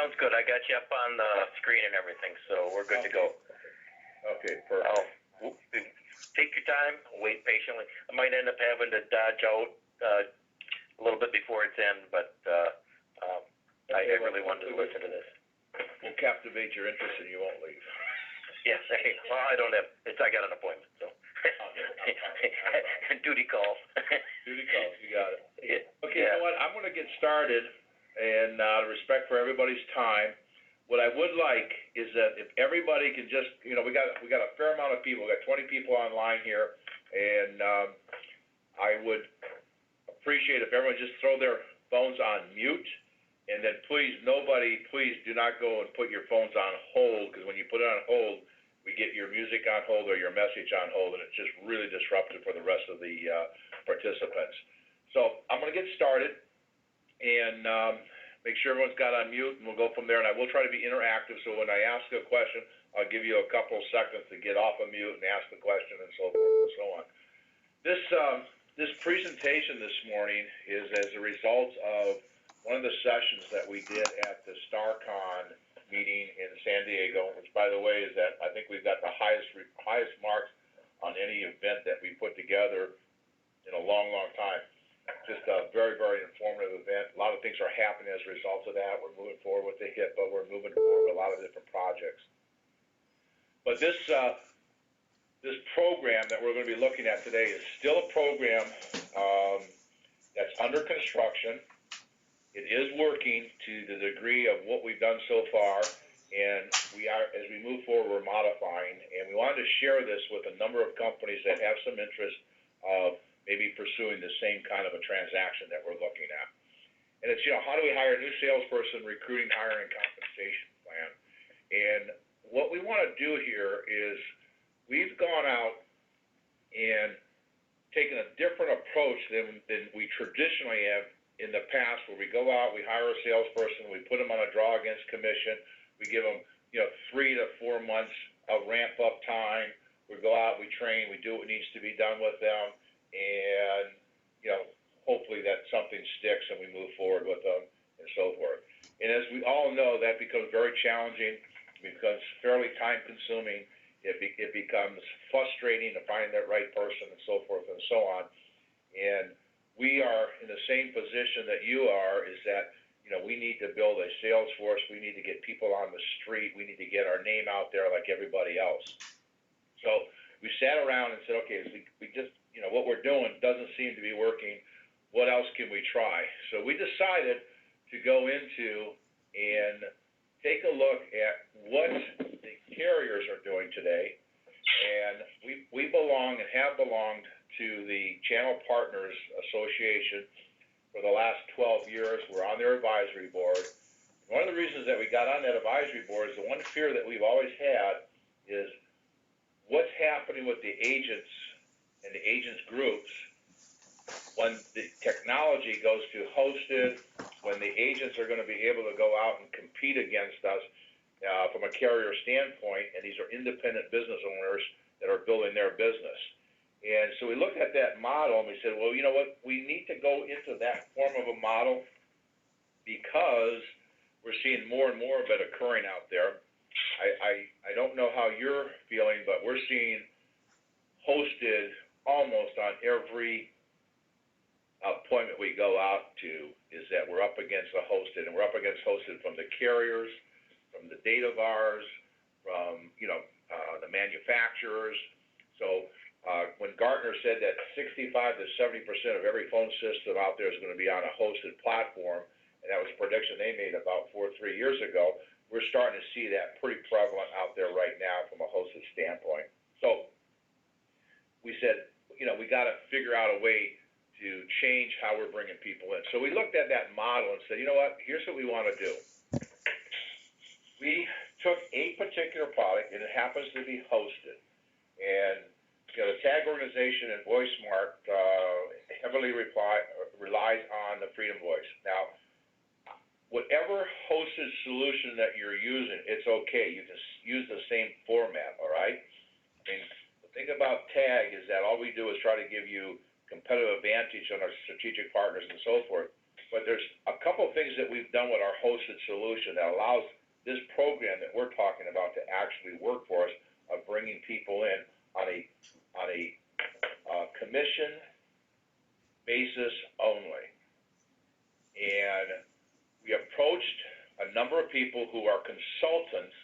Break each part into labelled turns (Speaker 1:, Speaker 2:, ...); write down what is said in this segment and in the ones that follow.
Speaker 1: Sounds good. I got you up on the screen and everything, so we're good to go.
Speaker 2: Okay, perfect.
Speaker 1: Take your time, wait patiently. I might end up having to dodge out a little bit before it's in, but I really wanted to listen to this.
Speaker 2: We'll captivate your interest and you won't leave.
Speaker 1: Yes, well, I don't have, I got an appointment, so. Duty calls.
Speaker 2: Duty calls, you got it.
Speaker 1: Yeah.
Speaker 2: Okay, you know what, I'm gonna get started, and respect for everybody's time. What I would like is that if everybody can just, we got a fair amount of people, we got 20 people online here, and I would appreciate if everyone just throw their phones on mute, and then please do not go and put your phones on hold, because when you put it on hold, we get your music on hold or your message on hold, and it's just really disruptive for the rest of the participants. So I'm going to get started, and make sure everyone's got on mute, and we'll go from there. And I will try to be interactive, so when I ask a question, I'll give you a couple seconds to get off of mute and ask the question, and so forth and so on. This presentation this morning is as a result of one of the sessions that we did at the StarCon meeting in San Diego, which, by the way, is that I think we've got the highest marks on any event that we put together in a long, long time. Just a very, very informative event. A lot of things are happening as a result of that. We're moving forward with the HIPAA. We're moving forward with a lot of different projects. But this program that we're going to be looking at today is still a program that's under construction. It is working to the degree of what we've done so far, and as we move forward, we're modifying. And we wanted to share this with a number of companies that have some interest of maybe pursuing the same kind of a transaction that we're looking at. And it's, how do we hire a new salesperson, recruiting, hiring, compensation plan? And what we want to do here is we've gone out and taken a different approach than we traditionally have in the past, where we go out, we hire a salesperson, we put them on a draw against commission, we give them 3 to 4 months of ramp up time, we go out, we train, we do what needs to be done with them, and hopefully that something sticks and we move forward with them and so forth. And as we all know, that becomes very challenging, it becomes fairly time consuming, it becomes frustrating to find that right person and so forth and so on. And we are in the same position that you are, is that we need to build a sales force, we need to get people on the street, we need to get our name out there like everybody else. So we sat around and said, okay, we just, what we're doing doesn't seem to be working. What else can we try? So we decided to go into and take a look at what the carriers are doing today. And we belong and have belonged to the Channel Partners Association for the last 12 years. We're on their advisory board. One of the reasons that we got on that advisory board is the one fear that we've always had is what's happening with the agents and the agents groups when the technology goes to hosted, when the agents are going to be able to go out and compete against us from a carrier standpoint, and these are independent business owners that are building their business. And so we looked at that model and we said, well, you know what, we need to go into that form of a model because we're seeing more and more of it occurring out there. I don't know how you're feeling, but we're seeing hosted almost on every appointment we go out to, is that we're up against a hosted, and we're up against hosted from the carriers, from the data VARs, from the manufacturers. So when Gartner said that 65 to 70% of every phone system out there is going to be on a hosted platform, and that was a prediction they made about 3 years ago, we're starting to see that pretty prevalent out there right now from a hosted standpoint. So we said, we got to figure out a way to change how we're bringing people in. So we looked at that model and said, you know what, here's what we want to do. We took a particular product, and it happens to be hosted. And the tag organization and VoiceMark heavily relies on the Freedom Voice. Now, whatever hosted solution that you're using, it's okay. You can use the same format, all right? I mean, the thing about tag is that all we do is try to give you competitive advantage on our strategic partners and so forth. But there's a couple of things that we've done with our hosted solution that allows this program that we're talking about to actually work for us, of bringing people in on a commission basis only. And we approached a number of people who are consultants,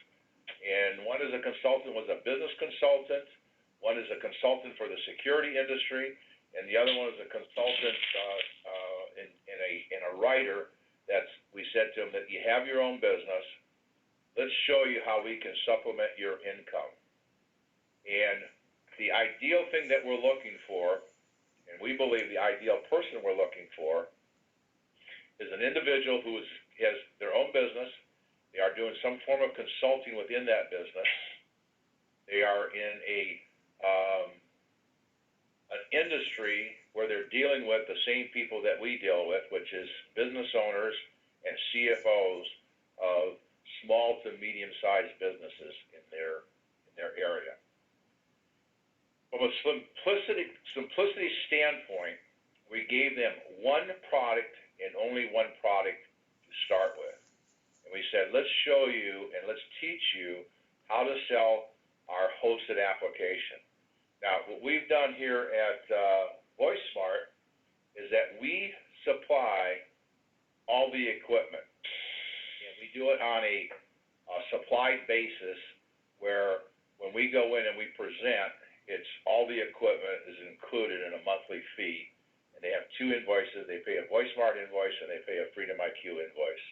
Speaker 2: and one is a consultant, was a business consultant, one is a consultant for the security industry, and the other one is a consultant and a writer. We said to him that you have your own business, let's show you how we can supplement your income. And the ideal thing that we're looking for, and we believe the ideal person we're looking for, is an individual who has their own business. They are doing some form of consulting within that business. They are in an industry where they're dealing with the same people that we deal with, which is business owners and CFOs of small to medium-sized businesses in their area. From a simplicity standpoint, we gave them one product and only one product to start with. And we said, let's show you and let's teach you how to sell our hosted application. Now, what we've done here at VoiceSmart is that we supply all the equipment. And we do it on a supplied basis, where when we go in and we present, it's all the equipment is included in a monthly fee. And they have two invoices. They pay a VoiceSmart invoice and they pay a Freedom IQ invoice.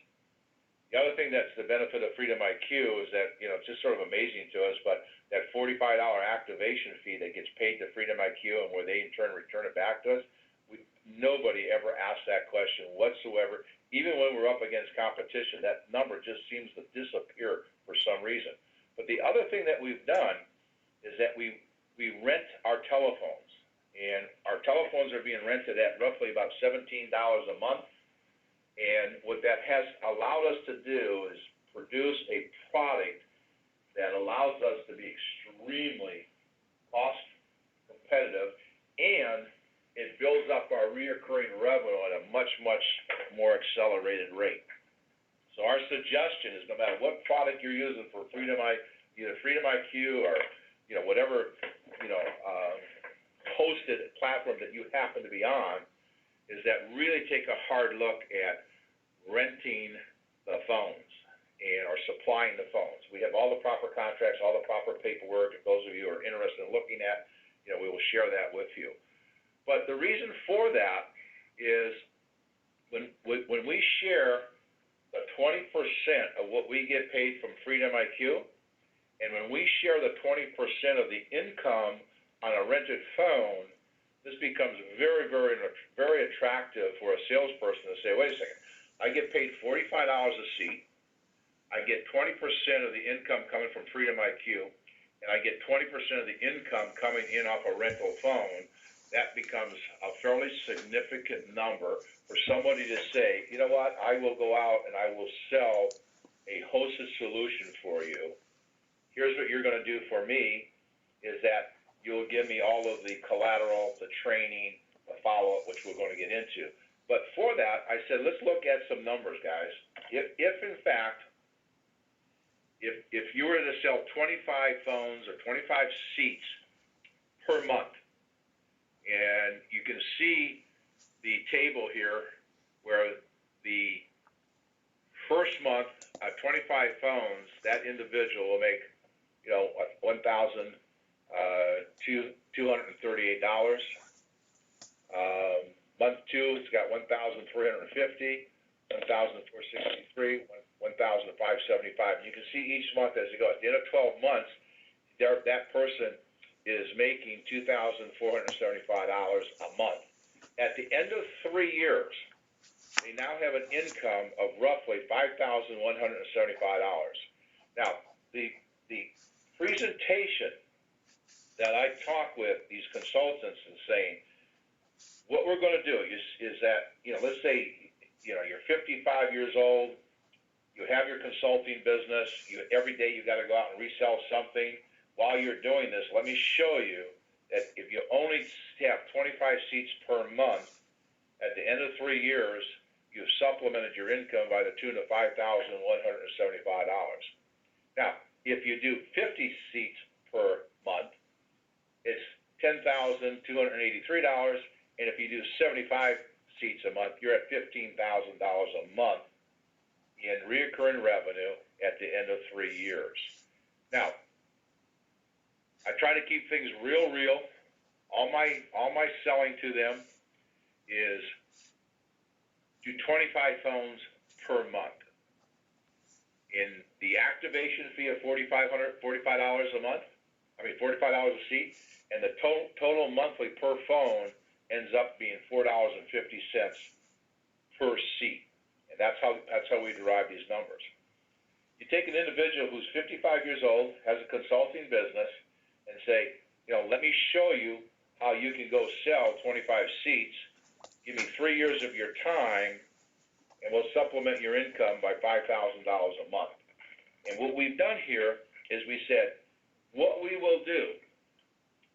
Speaker 2: The other thing that's the benefit of Freedom IQ is that, it's just sort of amazing to us, but that $45 activation fee that gets paid to Freedom IQ and where they in turn return it back to us, nobody ever asked that question whatsoever. Even when we're up against competition, that number just seems to disappear for some reason. But the other thing that we've done is that we rent our telephones, and our telephones are being rented at roughly about $17 a month. And what that has allowed us to do is produce a product that allows us to be extremely cost competitive, and it builds up our recurring revenue at a much, much more accelerated rate. So our suggestion is, no matter what product you're using for either Freedom IQ or whatever hosted platform that you happen to be on, is that really take a hard look at renting the phones or supplying the phones. We have all the proper contracts, all the proper paperwork. If those of you are interested in looking at, we will share that with you. But the reason for that is when we share the 20% of what we get paid from Freedom IQ, and when we share the 20% of the income on a rented phone, this becomes very, very, very attractive for a salesperson to say, wait a second, I get paid $45 a seat, I get 20% of the income coming from Freedom IQ, and I get 20% of the income coming in off a rental phone. That becomes a fairly significant number for somebody to say, you know what, I will go out and I will sell a hosted solution for you. Here's what you're going to do for me, is that you'll give me all of the collateral, the training, the follow-up, which we're going to get into. But for that, I said, let's look at some numbers, guys. If in fact, if you were to sell 25 phones or 25 seats per month, and you can see the table here where the first month of 25 phones, that individual will make, $1,238. Month two, it's got $1,350, $1,463, $1,575. You can see each month as you go. At the end of 12 months, that person is making $2,475 a month. At the end of 3 years, they now have an income of roughly $5,175. Now, the presentation that I talk with these consultants and saying, what we're going to do is that, let's say, you're 55 years old, you have your consulting business, every day you got to go out and resell something. While you're doing this, let me show you that if you only have 25 seats per month, at the end of 3 years, you've supplemented your income by the tune of $5,175. Now, if you do 50 seats per month, it's $10,283, and if you do 75 seats a month, you're at $15,000 a month in recurring revenue at the end of 3 years. Now, I try to keep things real. All my selling to them is do 25 phones per month. In the activation fee of $45 a month, $45 a seat, and the total monthly per phone ends up being $4.50 per seat. And that's how we derive these numbers. You take an individual who's 55 years old, has a consulting business, and say, let me show you how you can go sell 25 seats. Give me 3 years of your time, and we'll supplement your income by $5,000 a month. And what we've done here is we said, what we will do,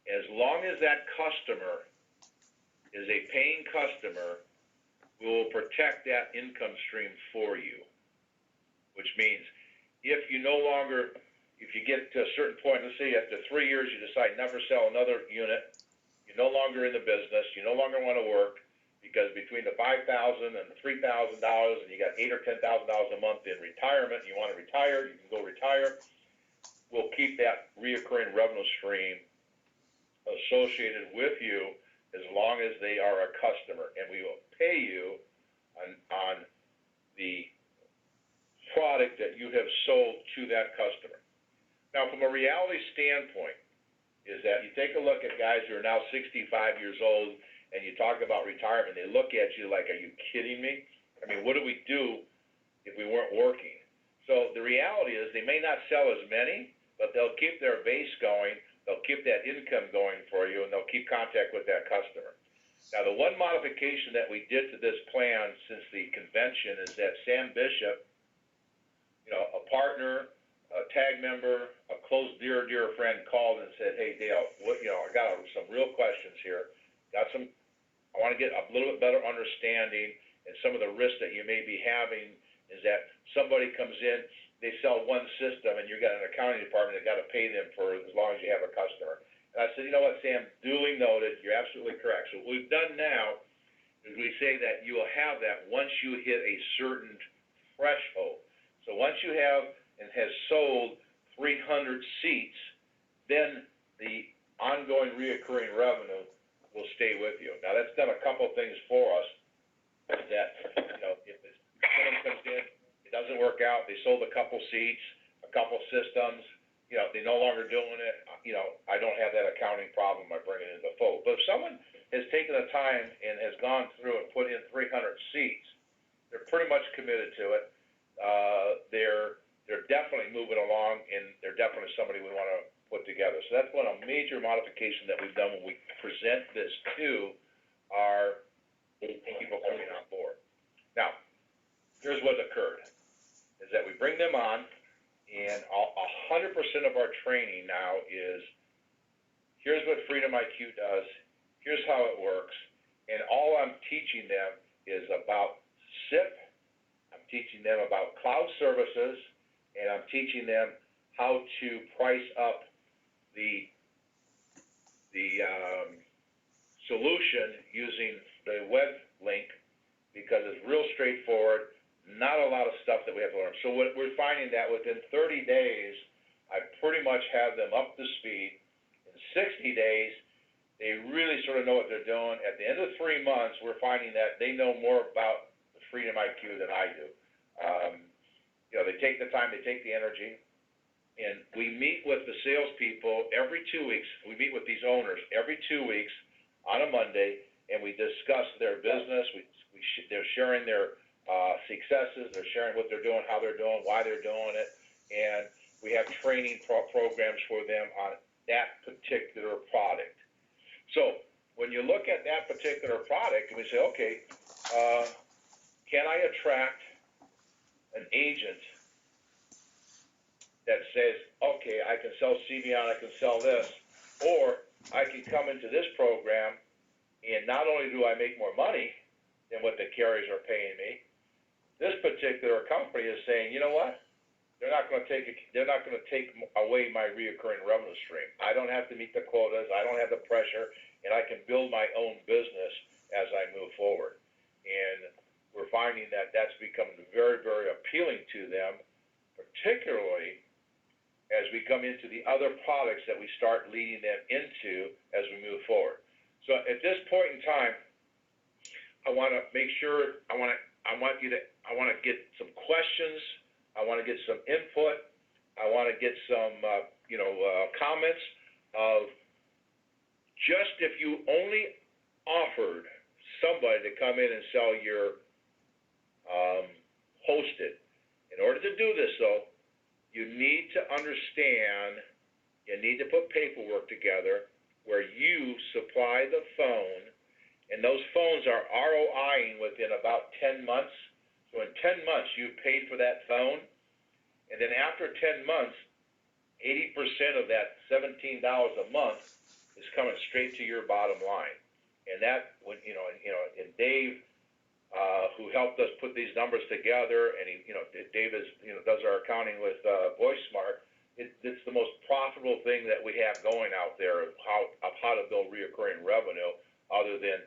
Speaker 2: as long as that customer is a paying customer, we will protect that income stream for you. Which means if you get to a certain point, let's say after 3 years you decide never sell another unit, you're no longer in the business, you no longer want to work, because between the $5,000 and the $3,000, and you got $8,000 or $10,000 a month in retirement, you want to retire, you can go retire. We'll keep that reoccurring revenue stream associated with you as long as they are a customer, and we will pay you on the product that you have sold to that customer. Now, from a reality standpoint, is that you take a look at guys who are now 65 years old, and you talk about retirement, they look at you like, are you kidding me? What do we do if we weren't working? So the reality is they may not sell as many, but they'll keep their base going, they'll keep that income going for you, and they'll keep contact with that customer. Now, the one modification that we did to this plan since the convention is that Sam Bishop, a partner, a tag member, a close, dear friend called and said, hey, Dale, I got some real questions here. I want to get a little bit better understanding, and some of the risks that you may be having is that somebody comes in, they sell one system, and you've got an accounting department that got to pay them for as long as you have a customer. And I said, you know what, Sam, duly noted, you're absolutely correct. So what we've done now is we say that you will have that once you hit a certain threshold. So once you have and has sold 300 seats, then the ongoing reoccurring revenue will stay with you. Now, that's done a couple things for us. That, if someone comes in, it doesn't work out, they sold a couple seats, a couple systems, they're no longer doing it, I don't have that accounting problem by bringing it into the fold. But if someone has taken the time and has gone through and put in 300 seats, they're pretty much committed to it. They're definitely moving along, and they're definitely somebody we want to put together. So that's one of the major modifications that we've done when we present this to our people coming on board. Now, here's what occurred, is that we bring them on, and 100% of our training now is, here's what Freedom IQ does, here's how it works, and all I'm teaching them is about SIP, I'm teaching them about cloud services, and I'm teaching them how to price up the solution using the web link, because it's real straightforward, not a lot of stuff that we have to learn. So what we're finding that within 30 days, I pretty much have them up to speed. In 60 days, they really sort of know what they're doing. At the end of 3 months, we're finding that they know more about the Freedom IQ than I do. They take the time, they take the energy, and we meet with the salespeople every 2 weeks. We meet with these owners every 2 weeks on a Monday, and we discuss their business. They're sharing their successes, they're sharing what they're doing, how they're doing, why they're doing it, and we have training programs for them on that particular product. So when you look at that particular product, and we say, okay, can I attract an agent that says, okay, I can sell CBON, I can sell this, or I can come into this program, and not only do I make more money, than what the carriers are paying me. This particular company is saying, you know what? They're not going to take away my reoccurring revenue stream. I don't have to meet the quotas. I don't have the pressure, and I can build my own business as I move forward. And we're finding that that's become very, very appealing to them, particularly as we come into the other products that we start leading them into as we move forward. So at this point in time, I want to make sure I want to get some questions. I want to get some input. I want to get some comments of just if you only offered somebody to come in and sell your hosted. In order to do this, though, you need to understand, you need to put paperwork together where you supply the phone, and those phones are ROIing within about 10 months. So in 10 months, you've paid for that phone, and then after 10 months, 80% of that $17 a month is coming straight to your bottom line. And that, and Dave, who helped us put these numbers together, and Dave does our accounting with VoiceSmart. It's the most profitable thing that we have going out there of how to build reoccurring revenue, other than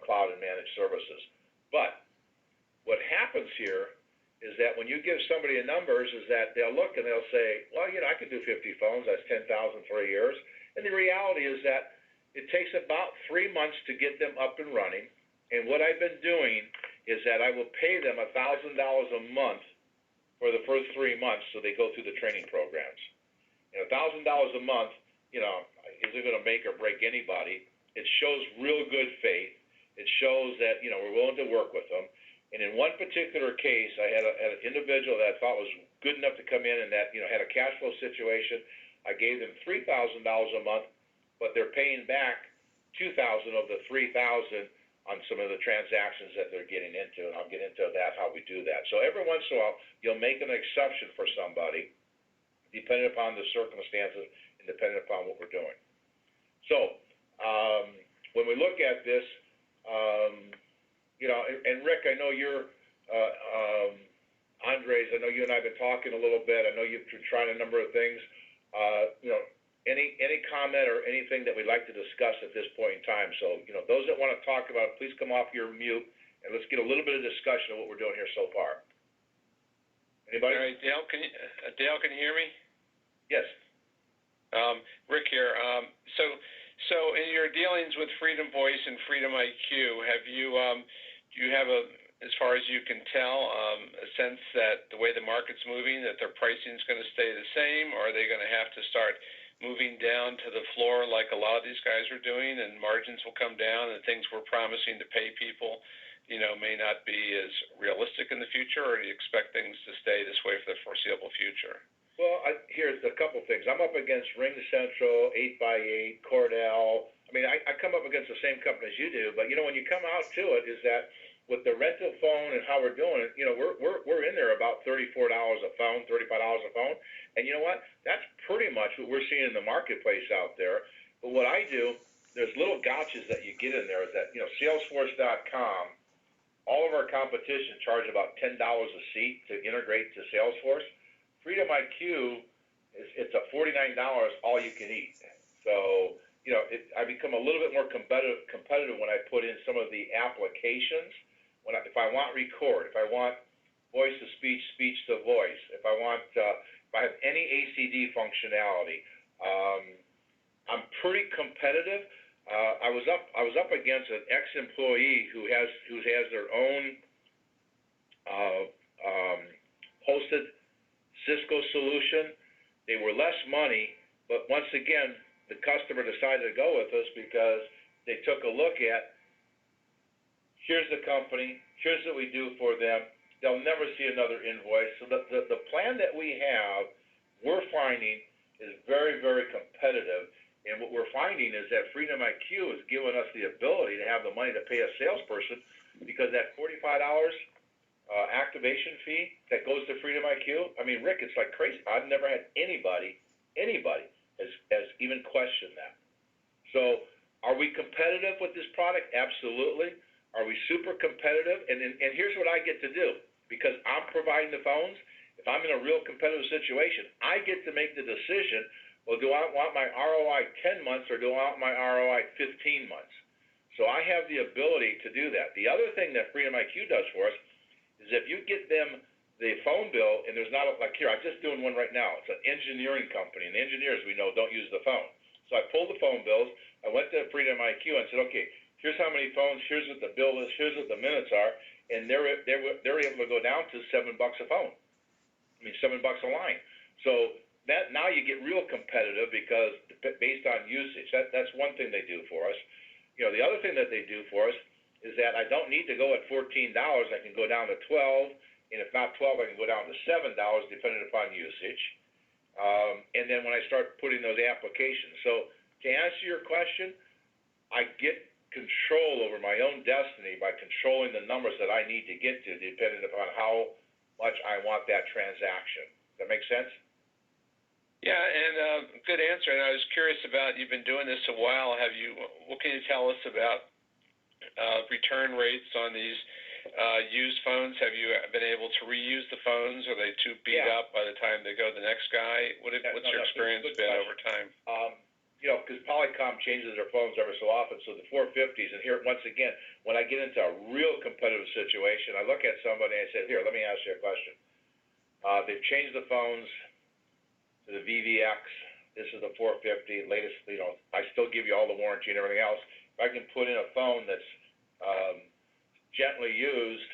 Speaker 2: cloud and managed services. But what happens here is that when you give somebody numbers, is that they'll look and they'll say, well, I could do 50 phones. That's 10,000 for a year. And the reality is that it takes about 3 months to get them up and running. And what I've been doing is that I will pay them $1,000 a month for the first 3 months, so they go through the training programs. And $1,000 a month, isn't going to make or break anybody. It shows real good faith. It shows that we're willing to work with them. And in one particular case, I had an individual that I thought was good enough to come in and that had a cash flow situation. I gave them $3,000 a month, but they're paying back $2,000 of the $3,000 on some of the transactions that they're getting into, and I'll get into that, how we do that. So every once in a while, you'll make an exception for somebody, depending upon the circumstances and depending upon what we're doing. So when we look at this, and Rick, I know you're, Andres, I know you and I have been talking a little bit. I know you've been trying a number of things. Any comment or anything that we'd like to discuss at this point in time. So, those that want to talk about it, please come off your mute, and let's get a little bit of discussion of what we're doing here so far. Anybody?
Speaker 3: All right, Dale, can you hear me?
Speaker 2: Yes.
Speaker 3: Rick here. So in your dealings with Freedom Voice and Freedom IQ, do you have as far as you can tell, a sense that the way the market's moving, that their pricing is going to stay the same, or are they going to have to start moving down to the floor like a lot of these guys are doing, and margins will come down, and things we're promising to pay people, may not be as realistic in the future, or do you expect things to stay this way for the foreseeable future?
Speaker 2: Well, here's a couple things. I'm up against Ring Central, 8x8, Cordell. I mean, I come up against the same companies you do, but when you come out to it, is that with the rental phone and how we're doing it, we're in there about $34 a phone, $35 a phone, and you know what? That's pretty much what we're seeing in the marketplace out there. But what I do, there's little gotchas that you get in there. Is that Salesforce.com, all of our competition charge about $10 a seat to integrate to Salesforce. Freedom IQ it's a $49 all you can eat. So I become a little bit more competitive when I put in some of the applications. If I want record, if I want voice to speech, speech to voice, if I have any ACD functionality, I'm pretty competitive. I was up against an ex-employee who has their own hosted Cisco solution. They were less money, but once again, the customer decided to go with us because they took a look at, here's the company, here's what we do for them. They'll never see another invoice. So the plan that we have, we're finding, is very, very competitive. And what we're finding is that Freedom IQ has given us the ability to have the money to pay a salesperson, because that $45 activation fee that goes to Freedom IQ, I mean, Rick, it's like crazy. I've never had anybody has even questioned that. So are we competitive with this product? Absolutely. Are we super competitive? And here's what I get to do, because I'm providing the phones. If I'm in a real competitive situation, I get to make the decision, well, do I want my ROI 10 months or do I want my ROI 15 months? So I have the ability to do that. The other thing that Freedom IQ does for us is if you get them the phone bill, and there's not, like here, I'm just doing one right now. It's an engineering company, and engineers, we know, don't use the phone. So I pulled the phone bills. I went to Freedom IQ and said, okay, here's how many phones, here's what the bill is, here's what the minutes are, and they're able to go down to $7 a phone. I mean, $7 a line. So that now you get real competitive because based on usage. That's one thing they do for us. You know, the other thing that they do for us is that I don't need to go at $14. I can go down to 12, and if not 12, I can go down to $7 depending upon usage. And then when I start putting those applications. So to answer your question, I get control over my own destiny by controlling the numbers that I need to get to depending upon how much I want that transaction. Does that make sense?
Speaker 3: Yeah, and good answer. And I was curious about, you've been doing this a while. What can you tell us about return rates on these used phones? Have you been able to reuse the phones? Are they too beat up by the time they go to the next guy? What's your experience been over time?
Speaker 2: You know, because Polycom changes their phones every so often, so the 450s, and here, once again, when I get into a real competitive situation, I look at somebody and I say, here, let me ask you a question. They've changed the phones to the VVX. This is the 450, latest, you know, I still give you all the warranty and everything else. If I can put in a phone that's gently used,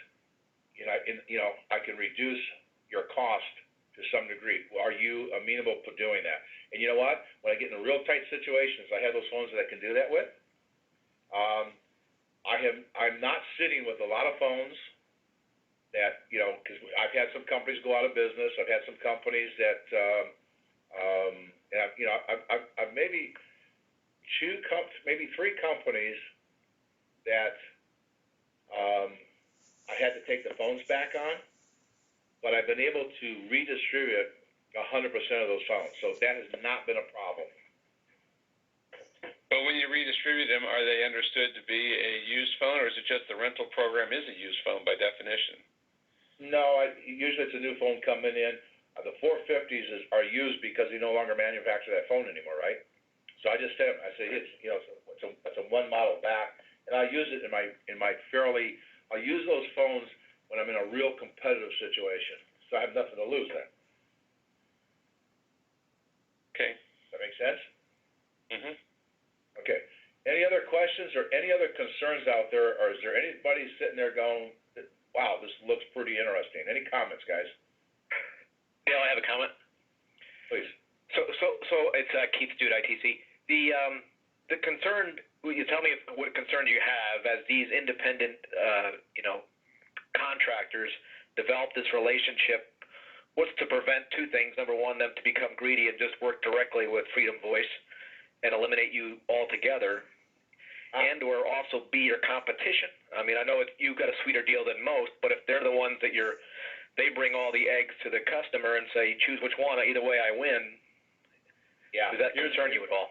Speaker 2: I can reduce your cost to some degree. Are you amenable to doing that? And you know what? When I get in real tight situations, I have those phones that I can do that with. I'm not sitting with a lot of phones that, you know, because I've had some companies go out of business. I've had some companies that, I've maybe three companies that I had to take the phones back on, but I've been able to redistribute 100% of those phones, so that has not been a problem.
Speaker 3: But when you redistribute them, are they understood to be a used phone, or is it just the rental program is a used phone by definition?
Speaker 2: No, usually it's a new phone coming in. The 450s are used because they no longer manufacture that phone anymore, right? So I just tell them, I say, it's a one model back, and I use it I'll use those phones when I'm in a real competitive situation, so I have nothing to lose then.
Speaker 3: Okay.
Speaker 2: Does that make sense?
Speaker 3: Mm-hmm.
Speaker 2: Okay. Any other questions or any other concerns out there, or is there anybody sitting there going, wow, this looks pretty interesting? Any comments, guys?
Speaker 1: Yeah, I have a comment.
Speaker 2: Please.
Speaker 1: So it's Keith Stewart, ITC. The concern, you tell me what concern you have as these independent, contractors develop this relationship. What's to prevent two things? Number one, them to become greedy and just work directly with Freedom Voice and eliminate you altogether, and or also be your competition. I mean, I know you've got a sweeter deal than most, but if they're the ones that they bring all the eggs to the customer and say, choose which one, either way I win, does that concern you at all?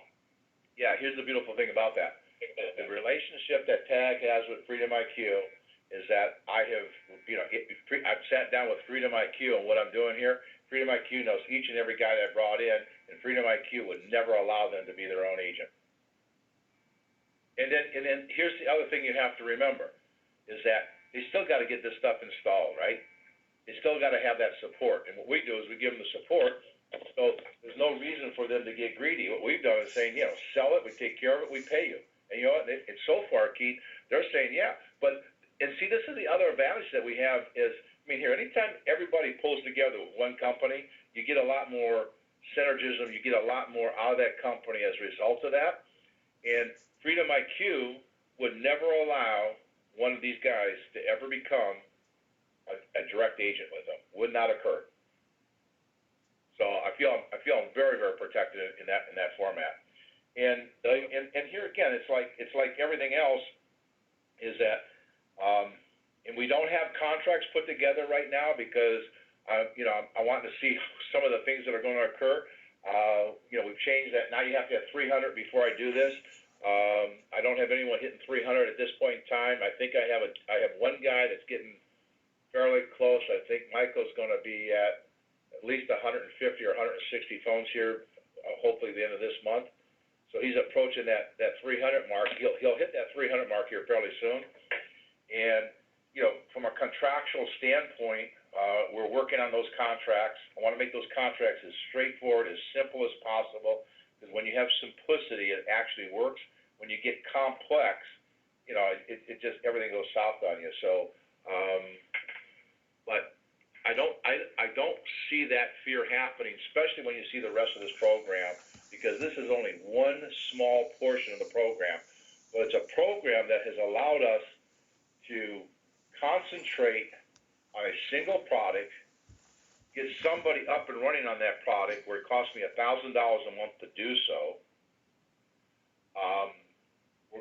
Speaker 2: Yeah, here's the beautiful thing about that. The relationship that TAG has with Freedom IQ is that I've sat down with Freedom IQ and what I'm doing here. Freedom IQ knows each and every guy that I brought in, and Freedom IQ would never allow them to be their own agent. And then here's the other thing you have to remember, is that they still got to get this stuff installed, right? They still got to have that support. And what we do is we give them the support, so there's no reason for them to get greedy. What we've done is saying, sell it, we take care of it, we pay you. And you know what? And so far, Keith, they're saying, and see, this is the other advantage that we have is, anytime everybody pulls together with one company, you get a lot more synergism, you get a lot more out of that company as a result of that. And Freedom IQ would never allow one of these guys to ever become a direct agent with them. Would not occur. So I feel I'm very, very protected in that format. And here again, it's like everything else, is that and we don't have contracts put together right now because I want to see some of the things that are going to occur. We've changed that. Now you have to have 300 before I do this. I don't have anyone hitting 300 at this point in time. I think I have one guy that's getting fairly close. I think Michael's going to be at least 150 or 160 phones here, hopefully the end of this month. So he's approaching that 300 mark. He'll hit that 300 mark here fairly soon. And from a contractual standpoint, we're working on those contracts. I want to make those contracts as straightforward, as simple as possible, because when you have simplicity, it actually works. When you get complex, it just, everything goes south on you. So, but I don't see that fear happening, especially when you see the rest of this program, because this is only one small portion of the program. But it's a program that has allowed us to concentrate on a single product, get somebody up and running on that product where it costs me $1,000 a month to do so.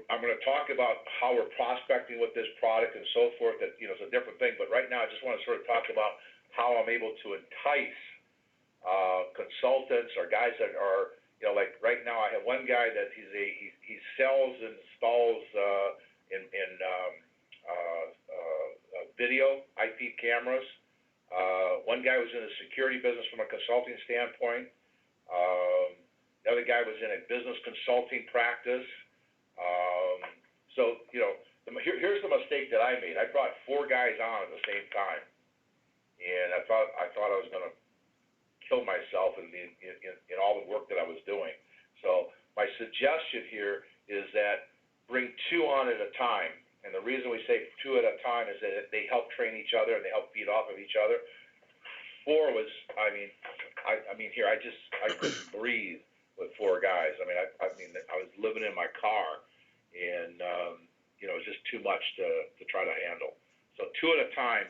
Speaker 2: I'm going to talk about how we're prospecting with this product and so forth. That it's a different thing. But right now, I just want to sort of talk about how I'm able to entice consultants or guys that are, like right now, I have one guy that he sells and installs in video IP cameras. One guy was in the security business from a consulting standpoint. The other guy was in a business consulting practice. So here's the mistake that I made. I brought 4 guys on at the same time, and I thought I was going to kill myself in all the work that I was doing. So my suggestion here is that bring 2 on at a time. And the reason we say 2 at a time is that they help train each other and they help feed off of each other. 4 was, I couldn't breathe with 4 guys. I was living in my car, and it was just too much to try to handle. So 2 at a time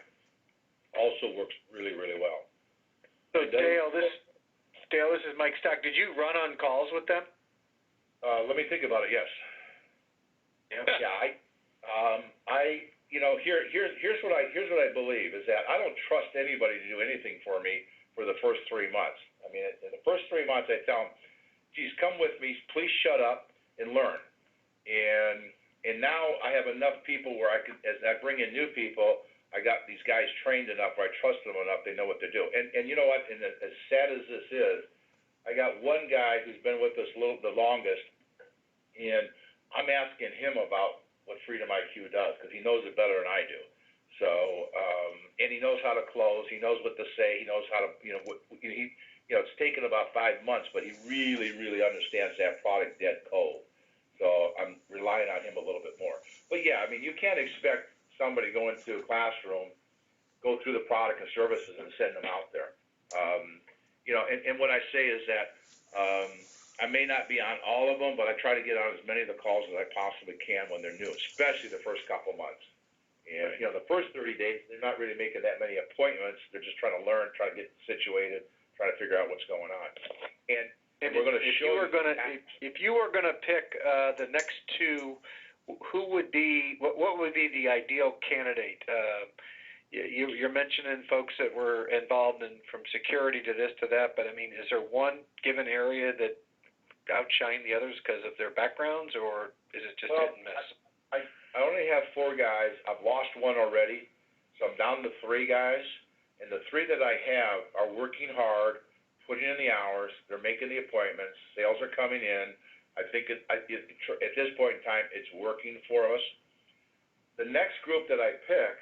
Speaker 2: also works really, really well.
Speaker 4: So Dale, this is Mike Stock. Did you run on calls with them?
Speaker 2: Let me think about it. Yes. Yeah. Here's what I believe is that I don't trust anybody to do anything for me for the first 3 months. I mean, in the first 3 months, I tell them, geez, come with me, please shut up and learn. And now I have enough people where as I bring in new people, I got these guys trained enough where I trust them enough, they know what to do. And you know what, and as sad as this is, I got one guy who's been with us the longest, and I'm asking him about what Freedom IQ does, because he knows it better than I do. So, and he knows how to close, he knows what to say, he knows how to, it's taken about 5 months, but he really, really understands that product dead cold. So I'm relying on him a little bit more. But yeah, I mean, you can't expect somebody go into a classroom, go through the product and services and send them out there. And what I say is that I may not be on all of them, but I try to get on as many of the calls as I possibly can when they're new, especially the first couple months. And, the first 30 days, they're not really making that many appointments. They're just trying to learn, trying to get situated, trying to figure out what's going on. And we're going to show
Speaker 4: if you were going to pick the next 2, who would be, what would be the ideal candidate? You're mentioning folks that were involved in from security to this to that, but I mean, is there one given area that outshine the others because of their backgrounds, or is it just hit and miss?
Speaker 2: I only have 4 guys. I've lost 1 already, so I'm down to 3 guys. And the 3 that I have are working hard, putting in the hours. They're making the appointments. Sales are coming in. I think at this point in time, it's working for us. The next group that I pick,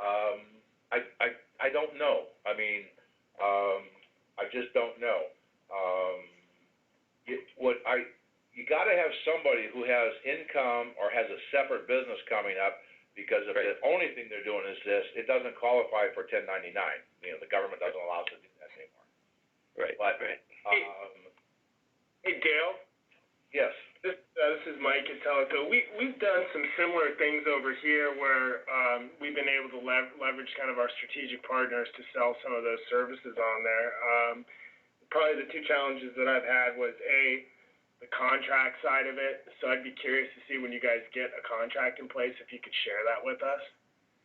Speaker 2: I don't know. I mean, I just don't know. You got to have somebody who has income or has a separate business coming up, because if the only thing they're doing is this, it doesn't qualify for 1099. The government doesn't allow us to do that anymore.
Speaker 4: Right.
Speaker 2: But
Speaker 5: Hey, Dale.
Speaker 2: Yes.
Speaker 5: This is Mike at Teleco. We've done some similar things over here where we've been able to leverage kind of our strategic partners to sell some of those services on there. Probably the 2 challenges that I've had was the contract side of it. So I'd be curious to see when you guys get a contract in place, if you could share that with us.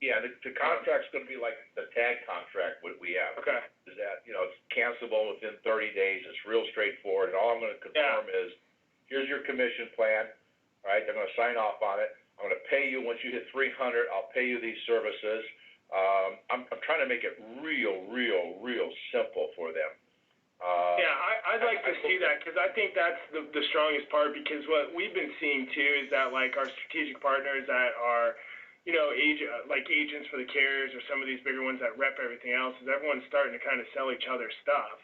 Speaker 2: Yeah, the contract's going to be like the tag contract we have.
Speaker 5: Okay.
Speaker 2: Is that, it's cancelable within 30 days. It's real straightforward. And all I'm going to confirm is, here's your commission plan. all right? They're going to sign off on it. I'm going to pay you once you hit 300. I'll pay you these services. I'm trying to make it real simple for them.
Speaker 5: Yeah, I'd like to see that, because I think that's the strongest part, because what we've been seeing too is that, like, our strategic partners that are, you know, like agents for the carriers or some of these bigger ones that rep everything else, is everyone's starting to kind of sell each other stuff.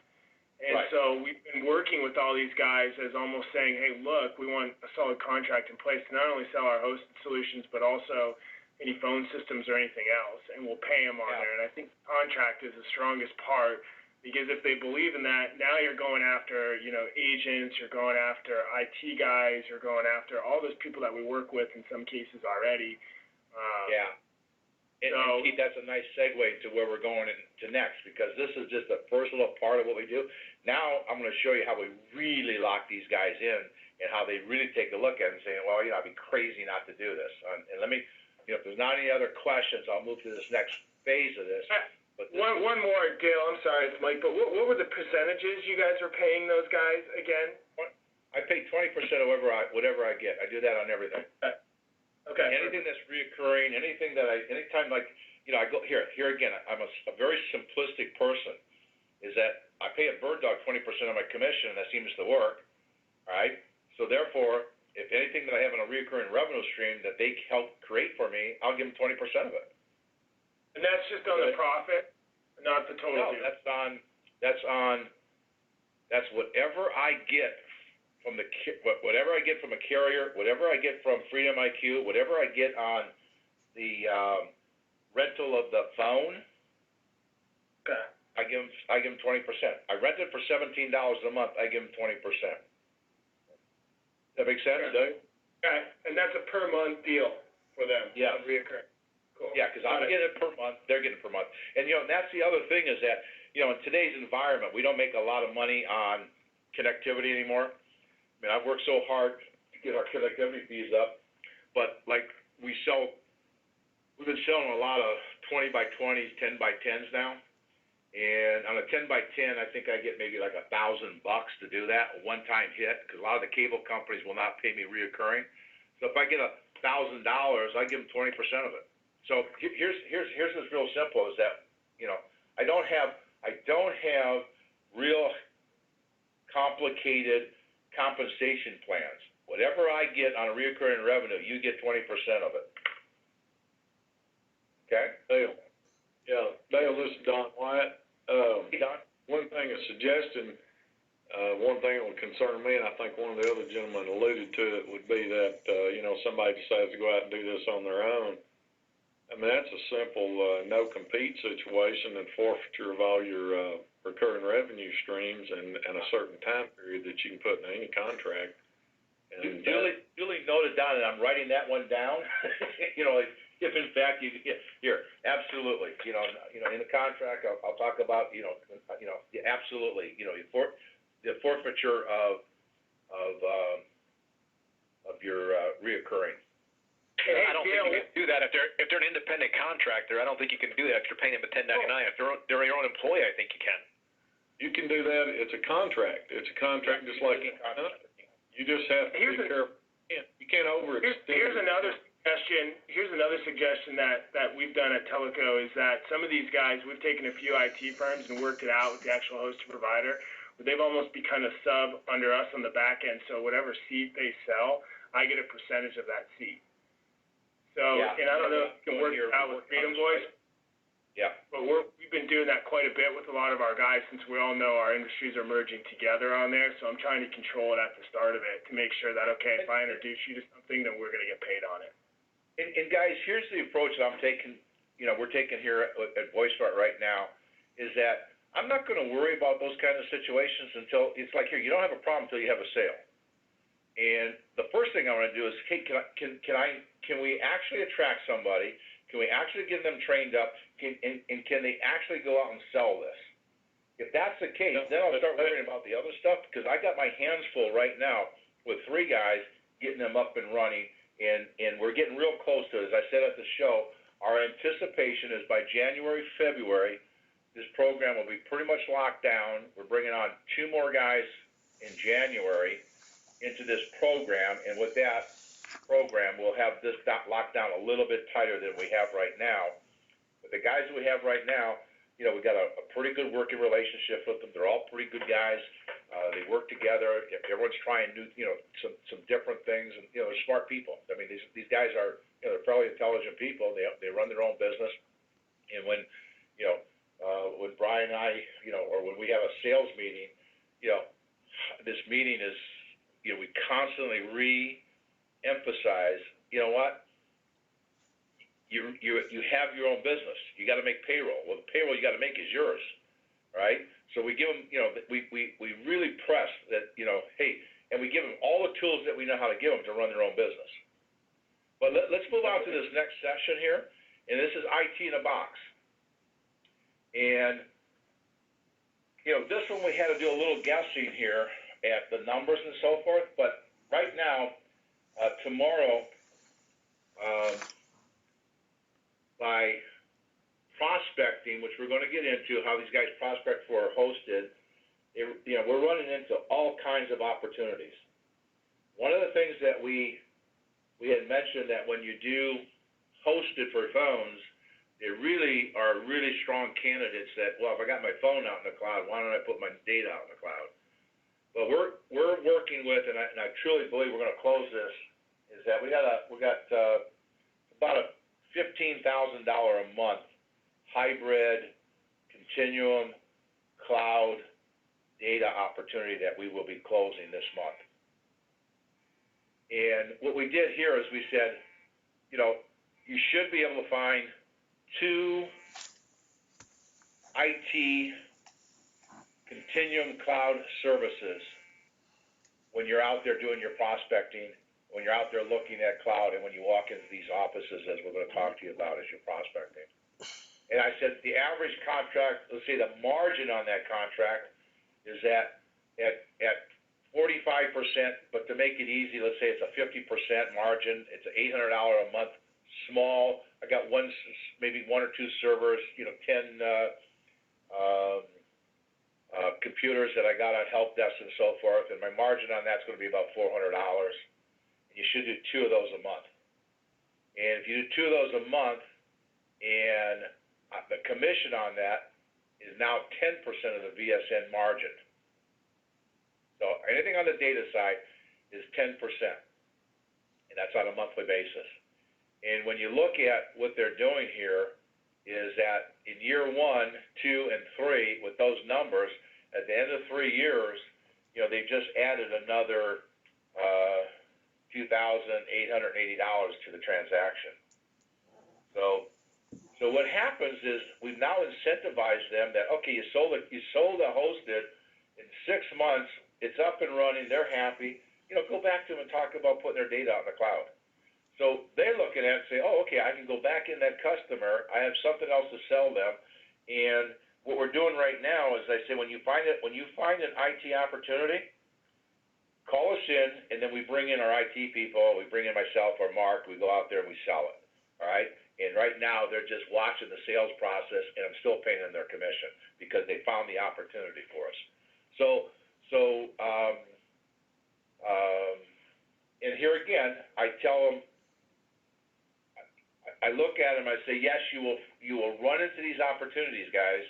Speaker 5: And
Speaker 2: Right.
Speaker 5: So we've been working with all these guys as almost saying, hey, look, we want a solid contract in place to not only sell our hosted solutions, but also any phone systems or anything else, and we'll pay them on there. And I think the contract is the strongest part, because if they believe in that, now you're going after, you know, agents, you're going after IT guys, you're going after all those people that we work with in some cases already.
Speaker 2: Yeah. And Keith, that's a nice segue to where we're going to next, because this is just the first little part of what we do. Now I'm going to show you how we really lock these guys in and how they really take a look at it and say, well, you know, I'd be crazy not to do this. And let me, you know, if there's not any other questions, I'll move to this next phase of this. But
Speaker 5: one more, Dale, I'm sorry, it's Mike, but what were the percentages you guys were paying those guys again?
Speaker 2: I pay 20% of whatever I get. I do that on everything.
Speaker 5: Okay.
Speaker 2: Anything that's reoccurring, anything that anytime, like, you know, I go, here again, I'm a very simplistic person, is that I pay a bird dog 20% of my commission, and that seems to work, all right? So therefore, if anything that I have in a reoccurring revenue stream that they help create for me, I'll give them 20% of it.
Speaker 5: And that's just on the profit, not the total
Speaker 2: No,
Speaker 5: deal?
Speaker 2: that's whatever I get from whatever I get from a carrier, whatever I get from Freedom IQ, whatever I get on the rental of the phone.
Speaker 5: Okay.
Speaker 2: I give them 20%. I rent it for $17 a month. I give them 20%. That make sense, Doug?
Speaker 5: Okay, and that's a per month deal for them?
Speaker 2: Yeah.
Speaker 5: Reoccurring. Cool.
Speaker 2: Yeah, because I'm getting it per month, they're getting it per month. And, you know, that's the other thing is that, you know, in today's environment, we don't make a lot of money on connectivity anymore. I mean, I've worked so hard to get our connectivity fees up, but, like, we've been selling a lot of 20 by 20s, 10 by 10s now. And on a 10 by 10, I think I get maybe like $1,000 to do that, a one-time hit, because a lot of the cable companies will not pay me reoccurring. So if I get $1,000, I give them 20% of it. So here's what's real simple is that, you know, I don't have real complicated compensation plans. Whatever I get on a reoccurring revenue, you get 20% of it. Okay?
Speaker 6: Dale. Yeah, Dale, this is Don White.
Speaker 2: Hey, Don?
Speaker 6: One thing, a suggestion, one thing that would concern me, and I think one of the other gentlemen alluded to it, would be that, you know, somebody decides to go out and do this on their own. I mean, that's a simple no-compete situation and forfeiture of all your recurring revenue streams and a certain time period that you can put in any contract. And
Speaker 2: Duly noted down, and I'm writing that one down. You know, if in fact here, absolutely, you know, in the contract, I'll talk about, you know, absolutely, you know, the forfeiture of your reoccurring.
Speaker 1: I don't think you can do that if they're an independent contractor. I don't think you can do that if you're paying them a 1099. If they're your own employee, I think you can.
Speaker 6: you can do that. It's a contract. It's a contract just like a contract. You just have to be careful. You can't overextend.
Speaker 5: Here's another suggestion that we've done at Teleco is that some of these guys, we've taken a few IT firms and worked it out with the actual hosted provider, where they've almost become a sub under us on the back end. So whatever seat they sell, I get a percentage of that seat. So, and I don't know if it can work out with Freedom Voice.
Speaker 2: Yeah.
Speaker 5: But we've been doing that quite a bit with a lot of our guys since we all know our industries are merging together on there. So I'm trying to control it at the start of it to make sure that, okay, if I introduce you to something, then we're going to get paid on it.
Speaker 2: And guys, here's the approach that I'm taking, you know, we're taking here at VoiceSmart right now, is that I'm not going to worry about those kinds of situations until, it's like here, you don't have a problem until you have a sale. And the first thing I want to do is, hey, can we actually attract somebody? Can we actually get them trained up? And can they actually go out and sell this? If that's the case, then I'll start worrying about the other stuff, because I got my hands full right now with 3 guys getting them up and running, and we're getting real close to it. As I said at the show, our anticipation is by January, February, this program will be pretty much locked down. We're bringing on 2 more guys in January into this program, and with that, program, we'll have this locked down a little bit tighter than we have right now. But the guys that we have right now, you know, we got a pretty good working relationship with them. They're all pretty good guys. They work together. Everyone's trying new, you know, some different things, and you know, they're smart people. I mean, these guys are, you know, they're fairly intelligent people. They run their own business, and when, you know, when Brian and I, you know, or when we have a sales meeting, you know, this meeting is, you know, we constantly re-emphasize, you know what? You have your own business. You got to make payroll. Well, the payroll you got to make is yours, right? So we give them, you know, we really press that, you know, hey, and we give them all the tools that we know how to give them to run their own business. But let's move on to this next session here, and this is IT in a box. And, you know, this one we had to do a little guessing here at the numbers and so forth, but right now, tomorrow, by prospecting, which we're going to get into, how these guys prospect for or hosted, you know, we're running into all kinds of opportunities. One of the things that we had mentioned that when you do hosted for phones, they really are really strong candidates that, well, if I got my phone out in the cloud, why don't I put my data out in the cloud? But we're working with, and I truly believe we're going to close this, is that we got about a $15,000 a month hybrid continuum cloud data opportunity that we will be closing this month. And what we did here is we said, you know, you should be able to find 2 IT continuum cloud services when you're out there doing your prospecting, when you're out there looking at cloud, and when you walk into these offices, as we're going to talk to you about as you're prospecting. And I said the average contract, let's say the margin on that contract is at 45%, but to make it easy, let's say it's a 50% margin. It's $800 a month, small. I got maybe 1 or 2 servers, you know, 10 computers that I got on help desk and so forth, and my margin on that's going to be about $400. And you should do 2 of those a month. And if you do 2 of those a month, and the commission on that is now 10% of the VSN margin. So anything on the data side is 10%, and that's on a monthly basis. And when you look at what they're doing here, is that in year 1, 2, and 3, with those numbers, at the end of 3 years, you know, they've just added another $2,880 to the transaction. So what happens is we've now incentivized them that, okay, you sold a hosted in 6 months, it's up and running, they're happy. You know, go back to them and talk about putting their data out in the cloud. So they're looking at it and say, oh, okay, I can go back in that customer. I have something else to sell them. And what we're doing right now is I say, when you find an IT opportunity, call us in, and then we bring in our IT people. We bring in myself or Mark. We go out there and we sell it. All right. And right now they're just watching the sales process, and I'm still paying them their commission because they found the opportunity for us. And here again, I tell them, I look at them, I say, yes, you will run into these opportunities, guys.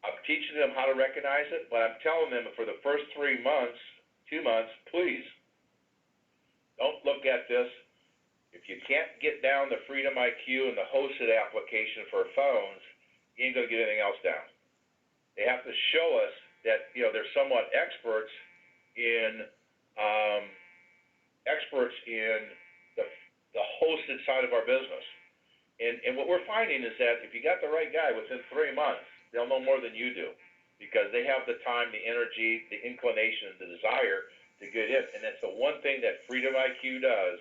Speaker 2: I'm teaching them how to recognize it, but I'm telling them for the first 3 months, 2 months, please don't look at this. If you can't get down the Freedom IQ and the hosted application for phones, you ain't going to get anything else down. They have to show us that, you know, they're somewhat experts in the hosted side of our business. And what we're finding is that if you got the right guy within 3 months, they'll know more than you do because they have the time, the energy, the inclination, the desire to get in. And that's the one thing that Freedom IQ does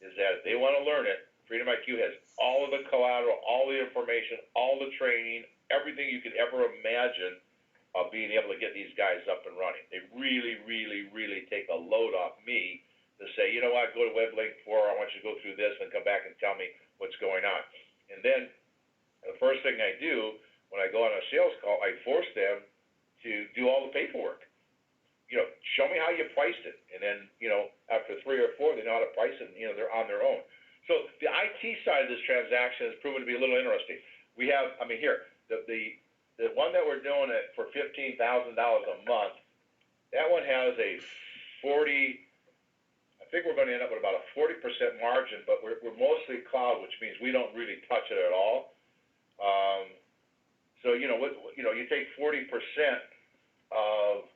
Speaker 2: is that if they want to learn it, Freedom IQ has all of the collateral, all the information, all the training, everything you could ever imagine of being able to get these guys up and running. They really, really, really take a load off me to say, you know what, go to WebLink 4, I want you to go through this and come back and tell me what's going on. And then the first thing I do when I go on a sales call, I force them to do all the paperwork. show me how you priced it. And then, after 3 or 4, they know how to price it, and, they're on their own. So the IT side of this transaction has proven to be a little interesting. We have, here, the one that we're doing it for $15,000 a month, that one has a 40, I think we're going to end up with about a 40% margin, but we're mostly cloud, which means we don't really touch it at all. So, you take 40% of,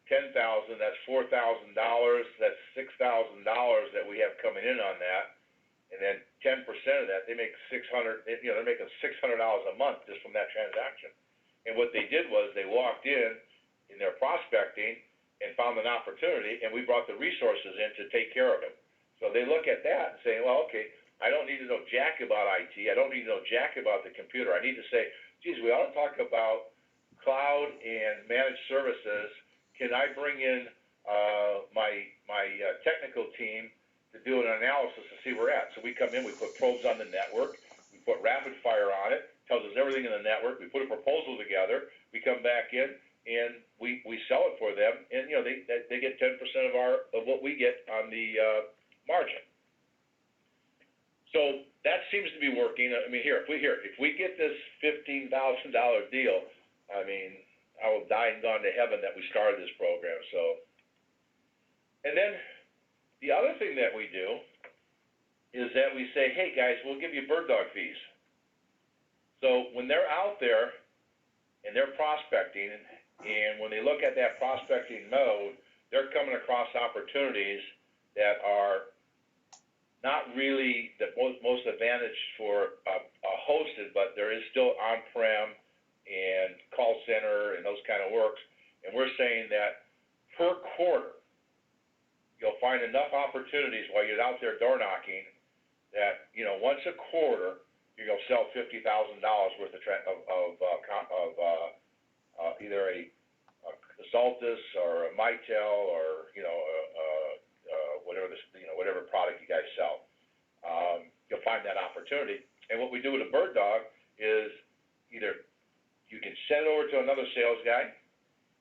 Speaker 2: 10,000, that's $4,000, that's $6,000 that we have coming in on that, and then 10% of that, they make $600, they're making $600 a month just from that transaction. And what they did was they walked in their prospecting and found an opportunity, and we brought the resources in to take care of it. So they look at that and say, well, okay, I don't need to know jack about IT. I don't need to know jack about the computer. I need to say, geez, we ought to talk about cloud and managed services. Can I bring in my technical team to do an analysis to see where we're at? So we come in, we put probes on the network, we put rapid fire on it, tells us everything in the network, we put a proposal together, we come back in, and we sell it for them, and they get 10% of what we get on the margin. So that seems to be working. If we get this $15,000 deal, I will die and gone to heaven that we started this program. So, and then the other thing that we do is that we say, hey guys, we'll give you bird dog fees. So when they're out there and they're prospecting, and when they look at that prospecting mode, they're coming across opportunities that are not really the most advantaged for a hosted, but there is still on-prem and call center and those kind of works. And we're saying that per quarter, you'll find enough opportunities while you're out there door knocking that, once a quarter, you're going to sell $50,000 worth of either a Saltus or a Mitel or, whatever product you guys sell. You'll find that opportunity. And what we do with a bird dog is either you can send it over to another sales guy.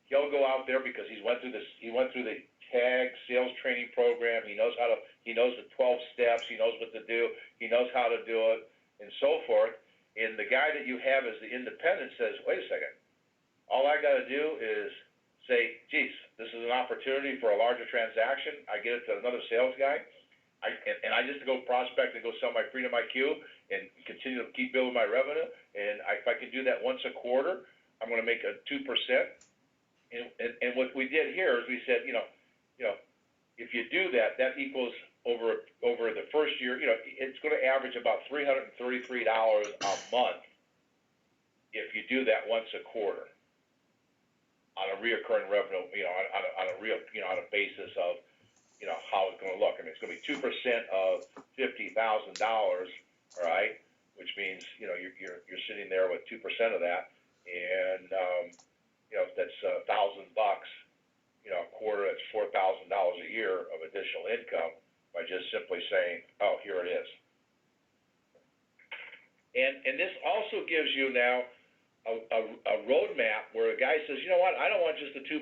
Speaker 2: He'll go out there because he went through the TAG sales training program. He knows the 12 steps. He knows what to do. He knows how to do it, and so forth. And the guy that you have as the independent says, wait a second. All I got to do is say, geez, this is an opportunity for a larger transaction. I get it to another sales guy. And I just go prospect and go sell my Freedom IQ and continue to keep building my revenue. And if I can do that once a quarter, I'm going to make a 2%. And what we did here is we said, if you do that, that equals over the first year, it's going to average about $333 a month if you do that once a quarter on a reoccurring revenue, on a basis of, how it's going to look. It's going to be 2% of $50,000, all right, which means, you're sitting there with 2% of that, and, that's $1,000, a quarter, that's $4,000 a year of additional income by just simply saying, oh, here it is. And this also gives you now a roadmap where a guy says, you know what, I don't want just the 2%.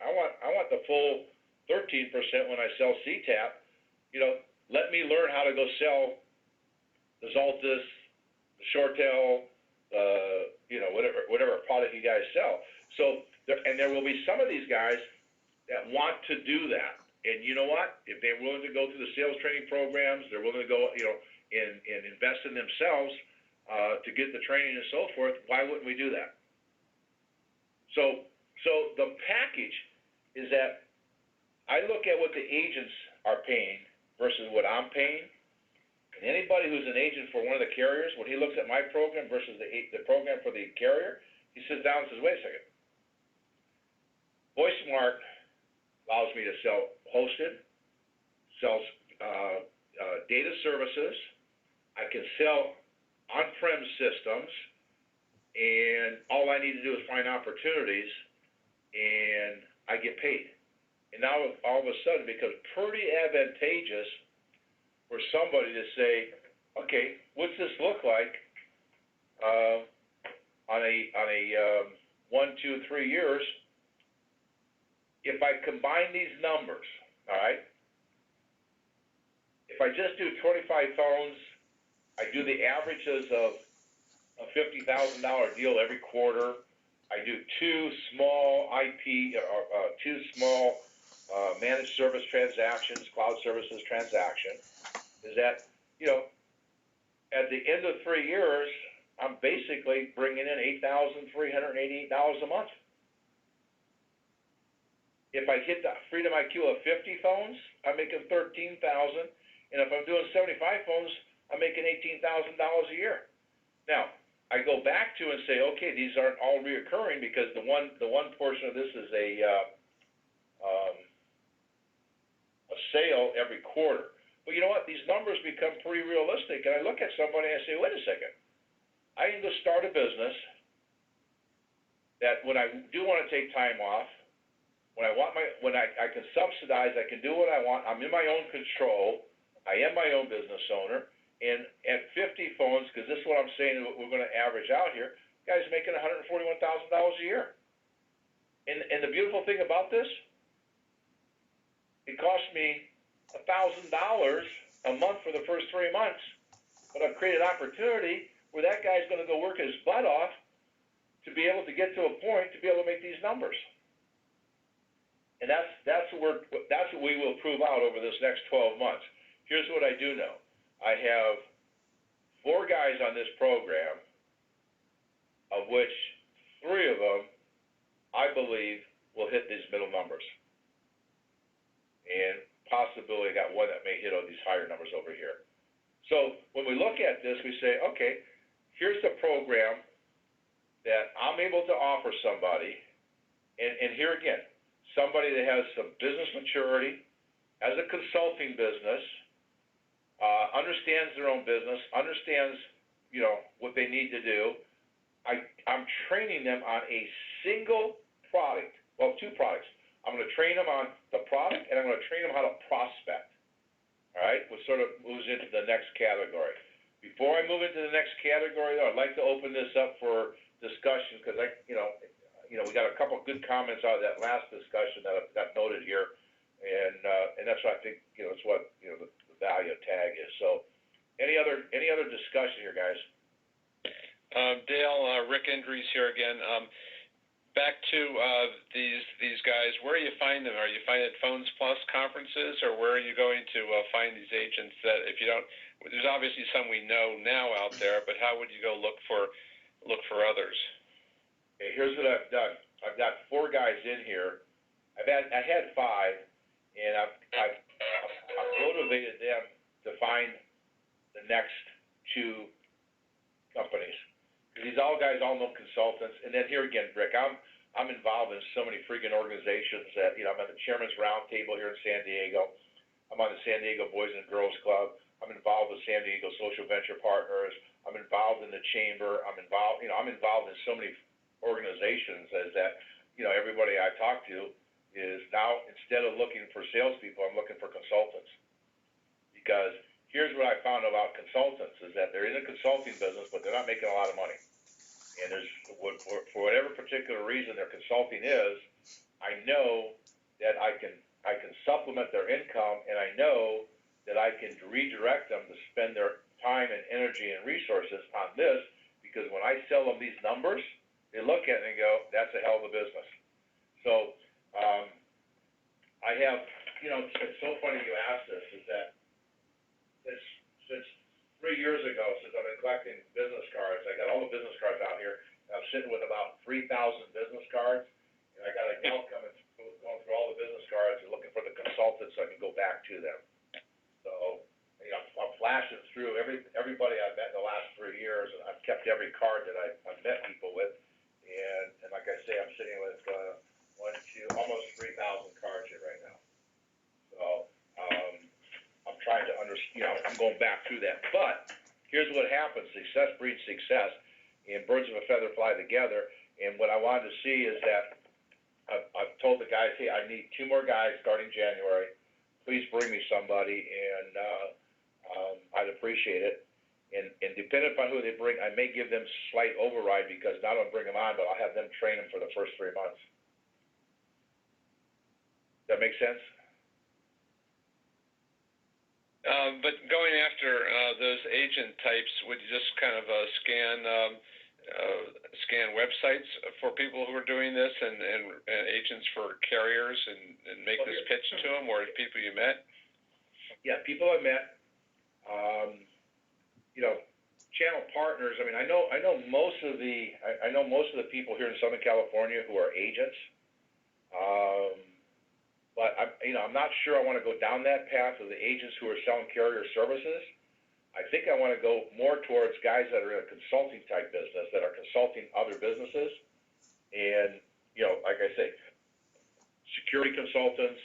Speaker 2: I want the full 13% when I sell CTAP. Let me learn how to go sell the Zaltis, the Shortel, whatever product you guys sell. So, there will be some of these guys that want to do that. And you know what? If they're willing to go through the sales training programs, they're willing to go, and invest in themselves to get the training and so forth, why wouldn't we do that? So the package is that I look at what the agents are paying versus what I'm paying. And anybody who's an agent for one of the carriers, when he looks at my program versus the program for the carrier, he sits down and says, wait a second. VoiceSmart allows me to sell hosted, sells data services. I can sell on-prem systems, and all I need to do is find opportunities, and I get paid. And now all of a sudden, it becomes pretty advantageous for somebody to say, okay, what's this look like on a 1, 2, 3 years? if I combine these numbers, all right, if I just do 25 phones, I do the averages of a $50,000 deal every quarter. I do two small managed service transactions, cloud services transaction. Is that, at the end of 3 years, I'm basically bringing in $8,388 a month. If I hit the Freedom IQ of 50 phones, I'm making $13,000, and if I'm doing 75 phones, I'm making $18,000 a year. Now, I go back to and say, okay, these aren't all reoccurring because the one portion of this is a sale every quarter. But you know what? These numbers become pretty realistic, and I look at somebody and I say, wait a second. I can go start a business that when I do want to take time off, when I can subsidize, I can do what I want. I'm in my own control. I am my own business owner. And at 50 phones, because this is what I'm saying, what we're going to average out here, guys making $141,000 a year. And the beautiful thing about this, it cost me $1,000 a month for the first 3 months, but I've created an opportunity where that guy's going to go work his butt off to be able to get to a point to be able to make these numbers. And that's what we will prove out over this next 12 months. Here's what I do know. I have 4 guys on this program, of which 3 of them, I believe, will hit these middle numbers. And possibly got one that may hit all these higher numbers over here. So when we look at this, we say, okay, here's the program that I'm able to offer somebody, and here again, somebody that has some business maturity, has a consulting business, understands their own business, understands, what they need to do. I'm training them on a single product, well, 2 products. I'm going to train them on the product, and I'm going to train them how to prospect, all right, which sort of moves into the next category. Before I move into the next category, though, I'd like to open this up for discussion because we got a couple of good comments out of that last discussion that I've got noted here, and that's what I think, it's what, the value of TAG is. So any other discussion here, guys?
Speaker 3: Dale, Rick Indries here again. Back to these guys, where do you find them? Are you finding at Phones Plus conferences, or where are you going to find these agents that, if you don't, there's obviously some we know now out there, but how would you go look for others?
Speaker 2: Okay, here's what I've done. I've got 4 guys in here. I had 5, and I've motivated them to find the next 2 companies. These guys all know consultants, and then here again, Rick, I'm involved in so many freaking organizations that, I'm at the Chairman's Roundtable here in San Diego. I'm on the San Diego Boys and Girls Club. I'm involved with San Diego Social Venture Partners. I'm involved in the Chamber. I'm involved in so many organizations as that, everybody I talk to is now, instead of looking for salespeople, I'm looking for consultants. Because here's what I found about consultants is that they're in the consulting business, but they're not making a lot of money. And for whatever particular reason their consulting is, I know that I can supplement their income, and I know that I can redirect them to spend their time and energy and resources on this, because when I sell them these numbers, they look at it and go, that's a hell of a business. So I have, it's so funny you asked this, is that since 3 years ago, since I've been collecting business cards, I got all the business cards out here, and I'm sitting with about 3,000 business cards, and I got a gal going through all the business cards and looking for the consultants so I can go back to them. So, I'm flashing through everybody I've met in the last 3 years, and I've kept every card that I've met people with, and like I say, I'm sitting with almost 3,000 cards here right now. So, I'm trying to understand, I'm going back through that. But here's what happens. Success breeds success, and birds of a feather fly together. And what I wanted to see is that I've told the guys, hey, I need 2 more guys starting January. Please bring me somebody, and I'd appreciate it. And depending upon who they bring, I may give them slight override because not only bring them on, but I'll have them train them for the first 3 months. make sense?
Speaker 3: But going after those agent types, would you just kind of scan websites for people who are doing this, and agents for carriers, and make this pitch to them, or people you met?
Speaker 2: Yeah, people I met. Channel partners. I mean, I know most of the people here in Southern California who are agents. But I'm not sure I want to go down that path of the agents who are selling carrier services. I think I want to go more towards guys that are in a consulting type business, that are consulting other businesses, and like I say, security consultants,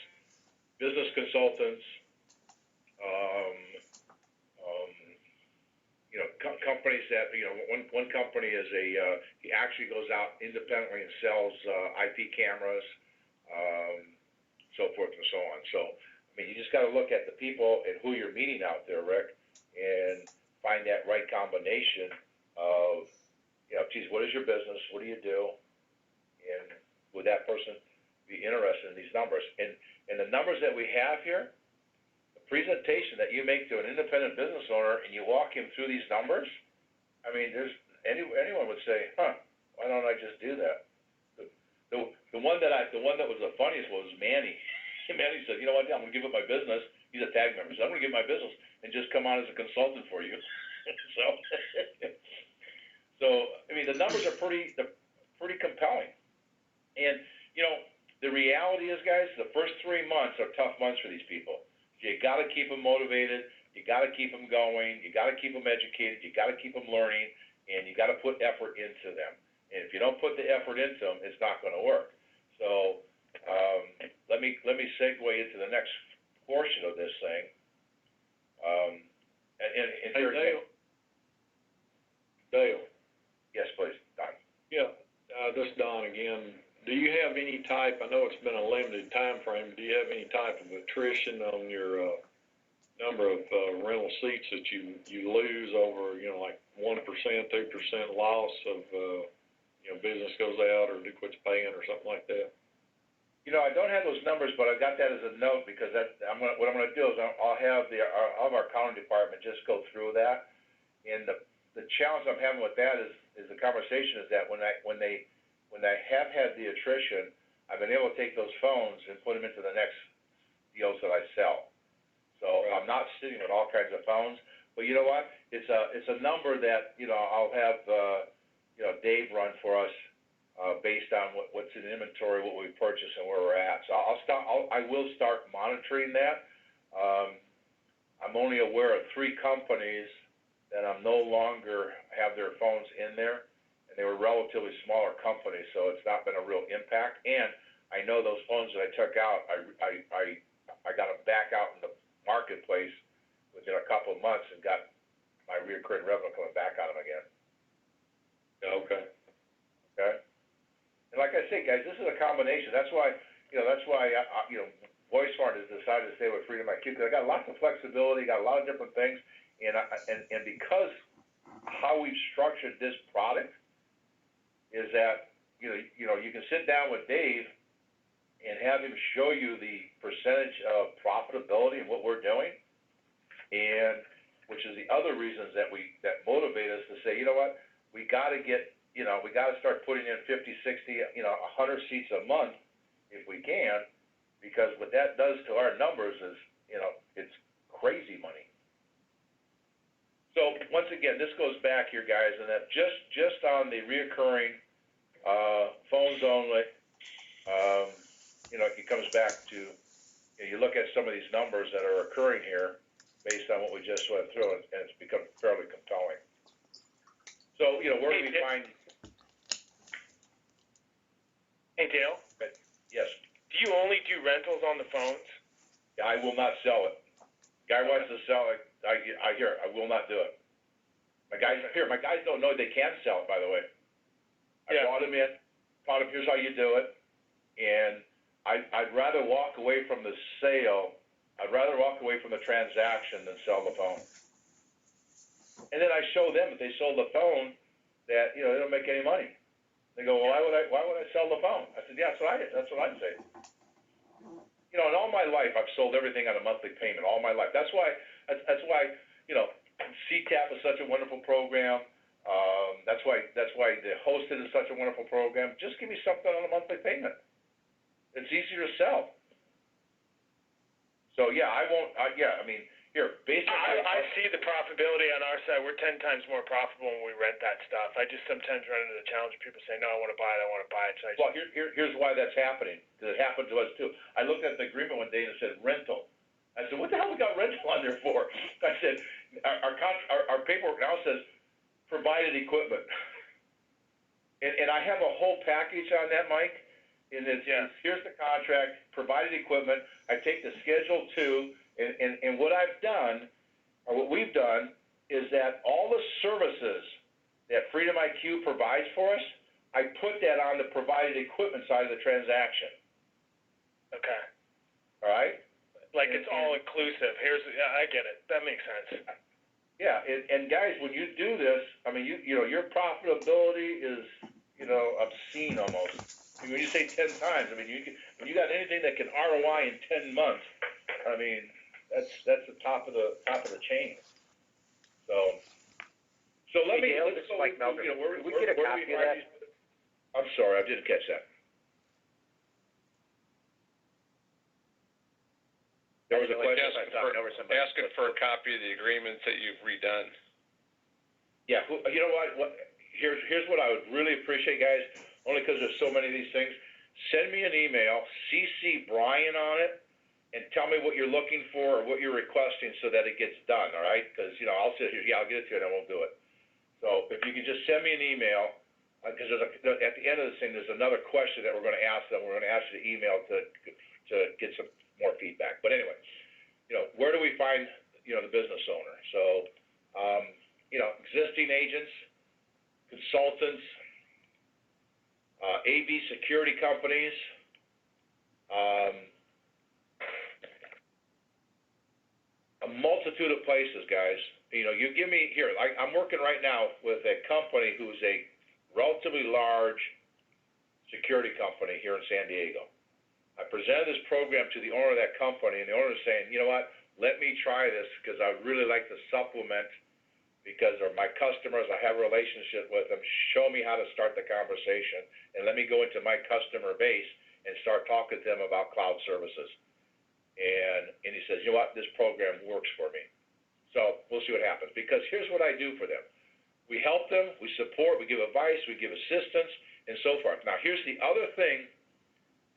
Speaker 2: business consultants, companies that one company is he actually goes out independently and sells IP cameras. So forth and so on. So, I mean, you just got to look at the people and who you're meeting out there, Rick, and find that right combination of, geez, what is your business? What do you do? And would that person be interested in these numbers? And the numbers that we have here, the presentation that you make to an independent business owner and you walk him through these numbers, I mean, anyone would say, why don't I just do that? The one that was the funniest was Manny. Manny said, you know what, I'm going to give up my business. He's a tag member. So I'm going to give my business and just come on as a consultant for you. So I mean, the numbers are pretty compelling. And, the reality is, guys, the first 3 months are tough months for these people. You got to keep them motivated. You got to keep them going. You got to keep them educated. You got to keep them learning. And you got to put effort into them. And if you don't put the effort into them, it's not going to work. So let me segue into the next portion of this thing.
Speaker 6: Hey, Dale.
Speaker 2: Yes, please, Don.
Speaker 6: Yeah, this is Don again. Do you have any type, I know it's been a limited time frame, do you have any type of attrition on your number of rental seats that you lose over, like 1%, 2% loss of business goes out or quits paying or something like that?
Speaker 2: I don't have those numbers, but I got that as a note because what I'm going to do is I'll have our accounting department just go through that. And the challenge I'm having with that is the conversation is that when I have had the attrition, I've been able to take those phones and put them into the next deals that I sell. So I'm not sitting with all kinds of phones. But you know what? It's a number that I'll have Dave run for us. Based on what's in inventory, what we purchase, and where we're at. So I will start monitoring that. I'm only aware of 3 companies that I'm no longer have their phones in there, and they were relatively smaller companies, so it's not been a real impact. And I know those phones that I took out, I got them back out in the marketplace within a couple of months and got my recurring revenue coming back on them again.
Speaker 6: Okay.
Speaker 2: Okay. And like I say, guys, this is a combination. That's why VoiceSmart has decided to stay with Freedom IQ because I got lots of flexibility, got a lot of different things, and because how we've structured this product is that you can sit down with Dave and have him show you the percentage of profitability and what we're doing, and which is the other reasons that motivate us to say, you know what, we got to get. We got to start putting in 50, 60, 100 seats a month if we can, because what that does to our numbers is, it's crazy money. So once again, this goes back here, guys, and that just on the reoccurring phones only, it comes back to, you look at some of these numbers that are occurring here based on what we just went through, and it's become fairly compelling. So, where do we find...
Speaker 5: Hey, Dale?
Speaker 2: Yes.
Speaker 5: Do you only do rentals on the phones?
Speaker 2: I will not sell it. Guy wants to sell it. I will not do it. My guys don't know they can sell it, by the way. I brought them in, taught them here's how you do it, and I'd rather walk away from the sale. I'd rather walk away from the transaction than sell the phone. And then I show them if they sold the phone that they don't make any money. They go, well, why would I sell the phone? I said, yeah, that's what I'd say. you know, in all my life, I've sold everything on a monthly payment, all my life. That's why, you know, CTAP is such a wonderful program. That's why the Hosted is such a wonderful program. Just give me something on a monthly payment. It's easier to sell. So yeah, I mean, here, basically.
Speaker 5: I see the profitability on our side. We're 10 times more profitable when we rent that stuff. I just sometimes run into the challenge. People say, no, I want to buy it. So
Speaker 2: Well, here's why that's happening. Because it happened to us too. I looked at the agreement one day and it said rental. I said, what the hell we got rental on there for? I said, our paperwork now says provided equipment. And I have a whole package on that, Mike. And it's, here's the contract, provided equipment. I take the Schedule 2, and what I've done, or what we've done, is that all the services that Freedom IQ provides for us, I put that on the provided equipment side of the transaction.
Speaker 5: Okay.
Speaker 2: All right?
Speaker 5: Like it's all inclusive. I get it. That makes sense.
Speaker 2: Yeah, and guys, when you do this, I mean, you know, your profitability is, you know, obscene almost. I mean, when you say 10 times, I mean, when you got anything that can ROI in 10 months, I mean, that's the top of the chain. So let me.
Speaker 1: Dale, this is Mike Melvin.
Speaker 2: You know,
Speaker 1: we get a copy of that?
Speaker 2: I'm sorry, I didn't catch that. There was a question.
Speaker 3: Asking for a copy of the agreements that you've redone.
Speaker 2: Yeah, you know what? Here's what I would really appreciate, guys, only because there's so many of these things. Send me an email, CC Brian on it, and tell me what you're looking for or what you're requesting so that it gets done, all right? Because, you know, I'll sit here, I'll get it to you, and I won't do it. So if you could just send me an email, because at the end of this thing, there's another question that we're going to ask them. We're going to ask you to email to get some more feedback. But anyway, you know, where do we find, you know, the business owner? So, you know, existing agents, consultants, AV security companies, a multitude of places, guys. You know, you give me, here, I'm working right now with a company who's a relatively large security company here in San Diego. I presented this program to the owner of that company, and the owner is saying, you know what, let me try this because I would really like to supplement because they're my customers, I have a relationship with them, show me how to start the conversation, and let me go into my customer base and start talking to them about cloud services. And he says, you know what, this program works for me. So we'll see what happens, because here's what I do for them. We help them, we support, we give advice, we give assistance, and so forth. Now, here's the other thing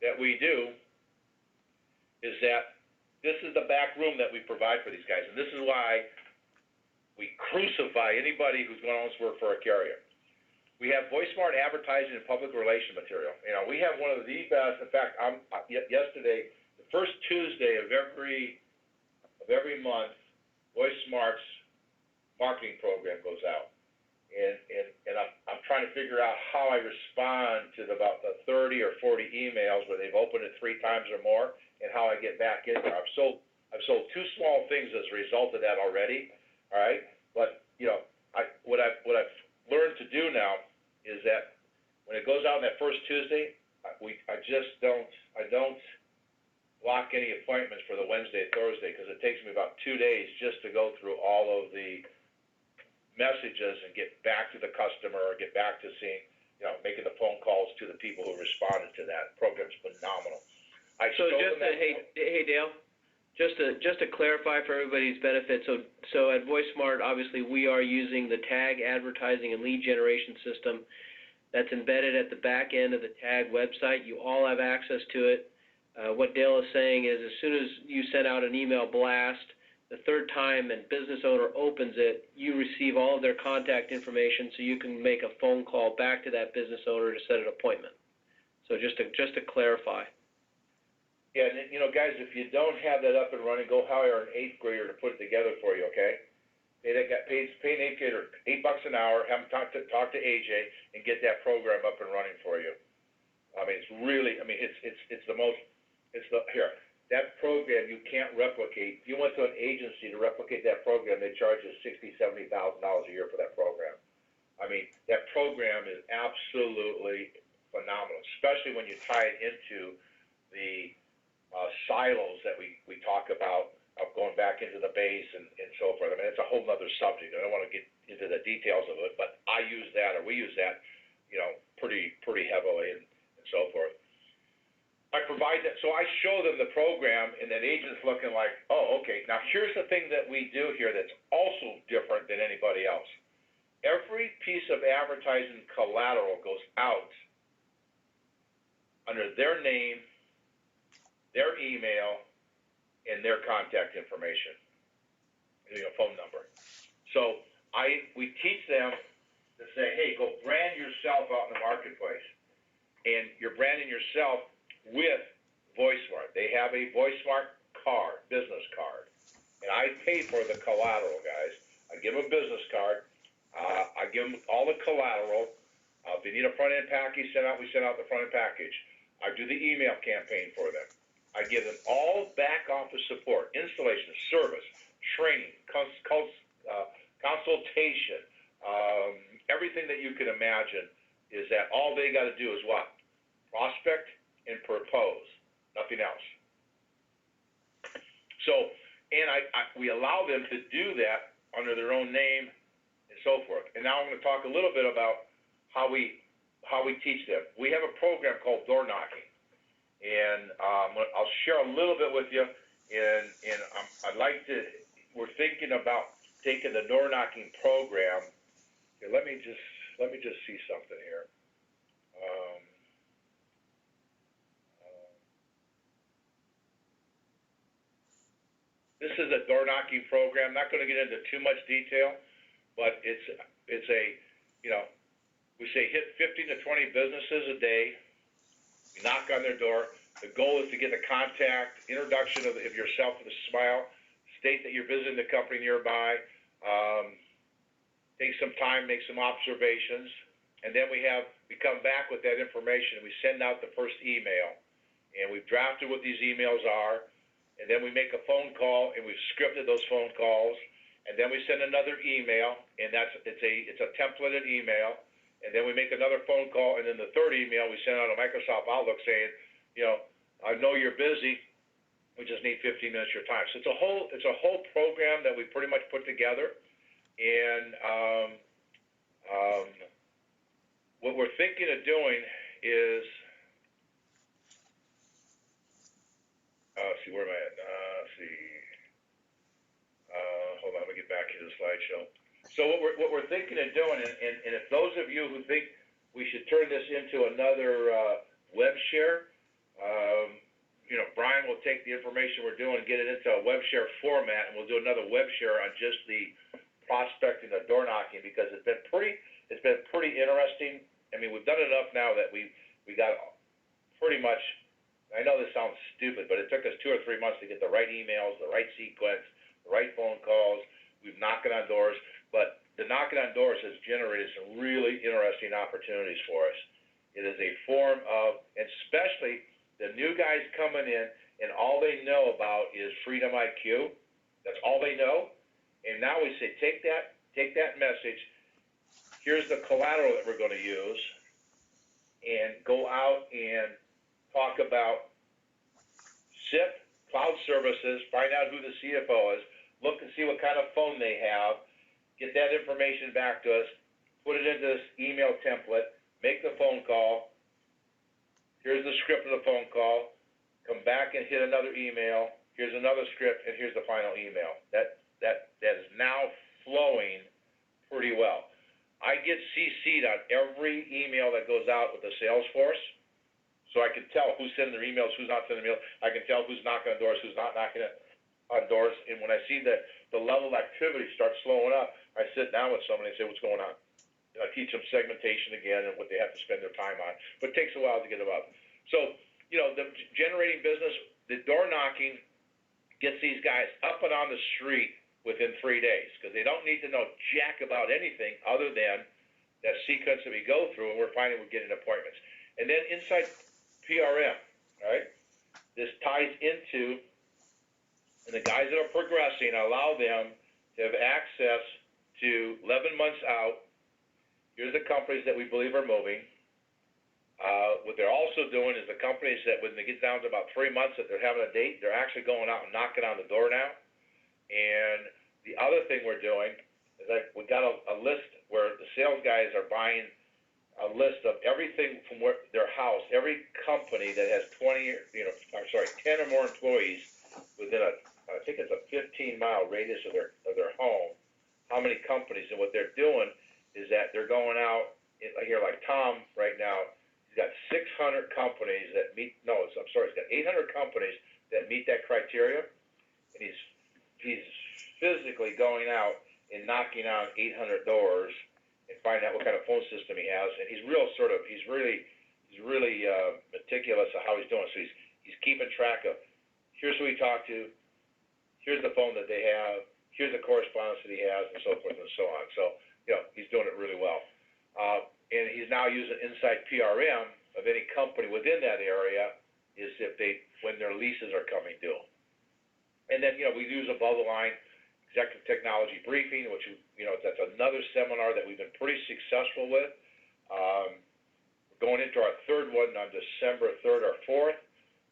Speaker 2: that we do is that this is the back room that we provide for these guys, and this is why we crucify anybody who's going to work for a carrier. We have VoiceSmart advertising and public relation material. You know, we have one of the best. In fact, yesterday, the first Tuesday of every month, VoiceSmart's marketing program goes out, and I'm trying to figure out how I respond to about the 30 or 40 emails where they've opened it 3 times or more, and how I get back in there. I've sold 2 small things as a result of that already. All right, but you know, what I've learned to do now is that when it goes out on that first Tuesday, I don't block any appointments for the Wednesday, Thursday, because it takes me about 2 days just to go through all of the messages and get back to the customer, or get back to seeing, you know, making the phone calls to the people who responded to that. The program's phenomenal. Hey
Speaker 7: Dale. Just to clarify for everybody's benefit, so at VoiceSmart, obviously we are using the tag advertising and lead generation system that's embedded at the back end of the tag website. You all have access to it. What Dale is saying is, as soon as you send out an email blast, the third time a business owner opens it, you receive all of their contact information, so you can make a phone call back to that business owner to set an appointment. So just to clarify.
Speaker 2: Yeah, and you know, guys, if you don't have that up and running, go hire an 8th grader to put it together for you, okay? Pay an 8th grader $8 an hour, have them talk to AJ, and get that program up and running for you. I mean, it's really, I mean, that program you can't replicate. If you went to an agency to replicate that program, they charge you $60,000, $70,000 a year for that program. I mean, that program is absolutely phenomenal, especially when you tie it into the silos that we talk about of going back into the base and so forth. I mean, it's a whole other subject. I don't want to get into the details of it, but I use that, or we use that, pretty heavily and so forth. I provide that, so I show them the program, and that agent's looking like, oh, okay, now here's the thing that we do here that's also different than anybody else. Every piece of advertising collateral goes out under their name, their email, and their contact information, phone number. So we teach them to say, hey, go brand yourself out in the marketplace. And you're branding yourself with VoiceSmart. They have a VoiceSmart card, business card. And I pay for the collateral, guys. I give them a business card. I give them all the collateral. If they need a front-end package sent out, we send out the front-end package. I do the email campaign for them. I give them all back office support, installation, service, training, consultation, everything that you can imagine is that all they got to do is what? Prospect and propose, nothing else. So, and we allow them to do that under their own name and so forth. And now I'm going to talk a little bit about how we teach them. We have a program called door knocking, and I'll share a little bit with you. And we're thinking about taking the door knocking program. Here, let me just see something here. This is a door knocking program. Not going to get into too much detail, but it's a, we say hit 15 to 20 businesses a day. We knock on their door. The goal is to get a contact, introduction of yourself with a smile, state that you're visiting the company nearby, take some time, make some observations, and then we come back with that information. We send out the first email, and we've drafted what these emails are. And then we make a phone call, and we've scripted those phone calls, and then we send another email, and it's a templated email, and then we make another phone call, and then the third email we send out a Microsoft Outlook saying, I know you're busy, we just need 15 minutes of your time. So it's a whole program that we pretty much put together, and what we're thinking of doing is. Where am I at? Hold on, let me get back to the slideshow. So what we're thinking of doing, and if those of you who think we should turn this into another web share, Brian will take the information we're doing and get it into a web share format, and we'll do another web share on just the prospecting, the door knocking, because it's been pretty interesting. I mean, we've done enough now that we got pretty much. I know this sounds stupid, but it took us 2 or 3 months to get the right emails, the right sequence, the right phone calls. We've knocking on doors, but the knocking on doors has generated some really interesting opportunities for us. It is a form of, especially the new guys coming in, and all they know about is Freedom IQ. That's all they know. And now we say, take that message. Here's the collateral that we're going to use, and go out and talk about SIP, cloud services, find out who the CFO is, look and see what kind of phone they have, get that information back to us, put it into this email template, make the phone call, here's the script of the phone call, come back and hit another email, here's another script, and here's the final email. That is now flowing pretty well. I get CC'd on every email that goes out with the Salesforce. So I can tell who's sending their emails, who's not sending emails. I can tell who's knocking on doors, who's not knocking on doors. And when I see the level of activity start slowing up, I sit down with somebody and say, what's going on? And I teach them segmentation again and what they have to spend their time on. But it takes a while to get them up. So, the generating business, the door knocking gets these guys up and on the street within 3 days, because they don't need to know jack about anything other than that sequence that we go through, and we're finding we're getting appointments. And then inside PRM, right? This ties into, and the guys that are progressing, allow them to have access to 11 months out. Here's the companies that we believe are moving. What they're also doing is the companies that when they get down to about 3 months that they're having a date, they're actually going out and knocking on the door now. And the other thing we're doing is that we got a list where the sales guys are buying a list of everything from their house, every company that has 10 or more employees within I think it's a 15-mile radius of their home, how many companies, and what they're doing is that they're going out, here like Tom right now, he's got 600 companies that meet, he's got 800 companies that meet that criteria, and he's physically going out and knocking on 800 doors and finding out what kind of phone system he has, and he's really meticulous of how he's doing. So he's keeping track of, here's who he talked to, here's the phone that they have, here's the correspondence that he has, and so forth and so on. So, he's doing it really well. And he's now using Inside PRM of any company within that area is when their leases are coming due. And then, we use above the line executive technology briefing, which, that's another seminar that we've been pretty successful with. We're going into our third one on December 3rd or 4th.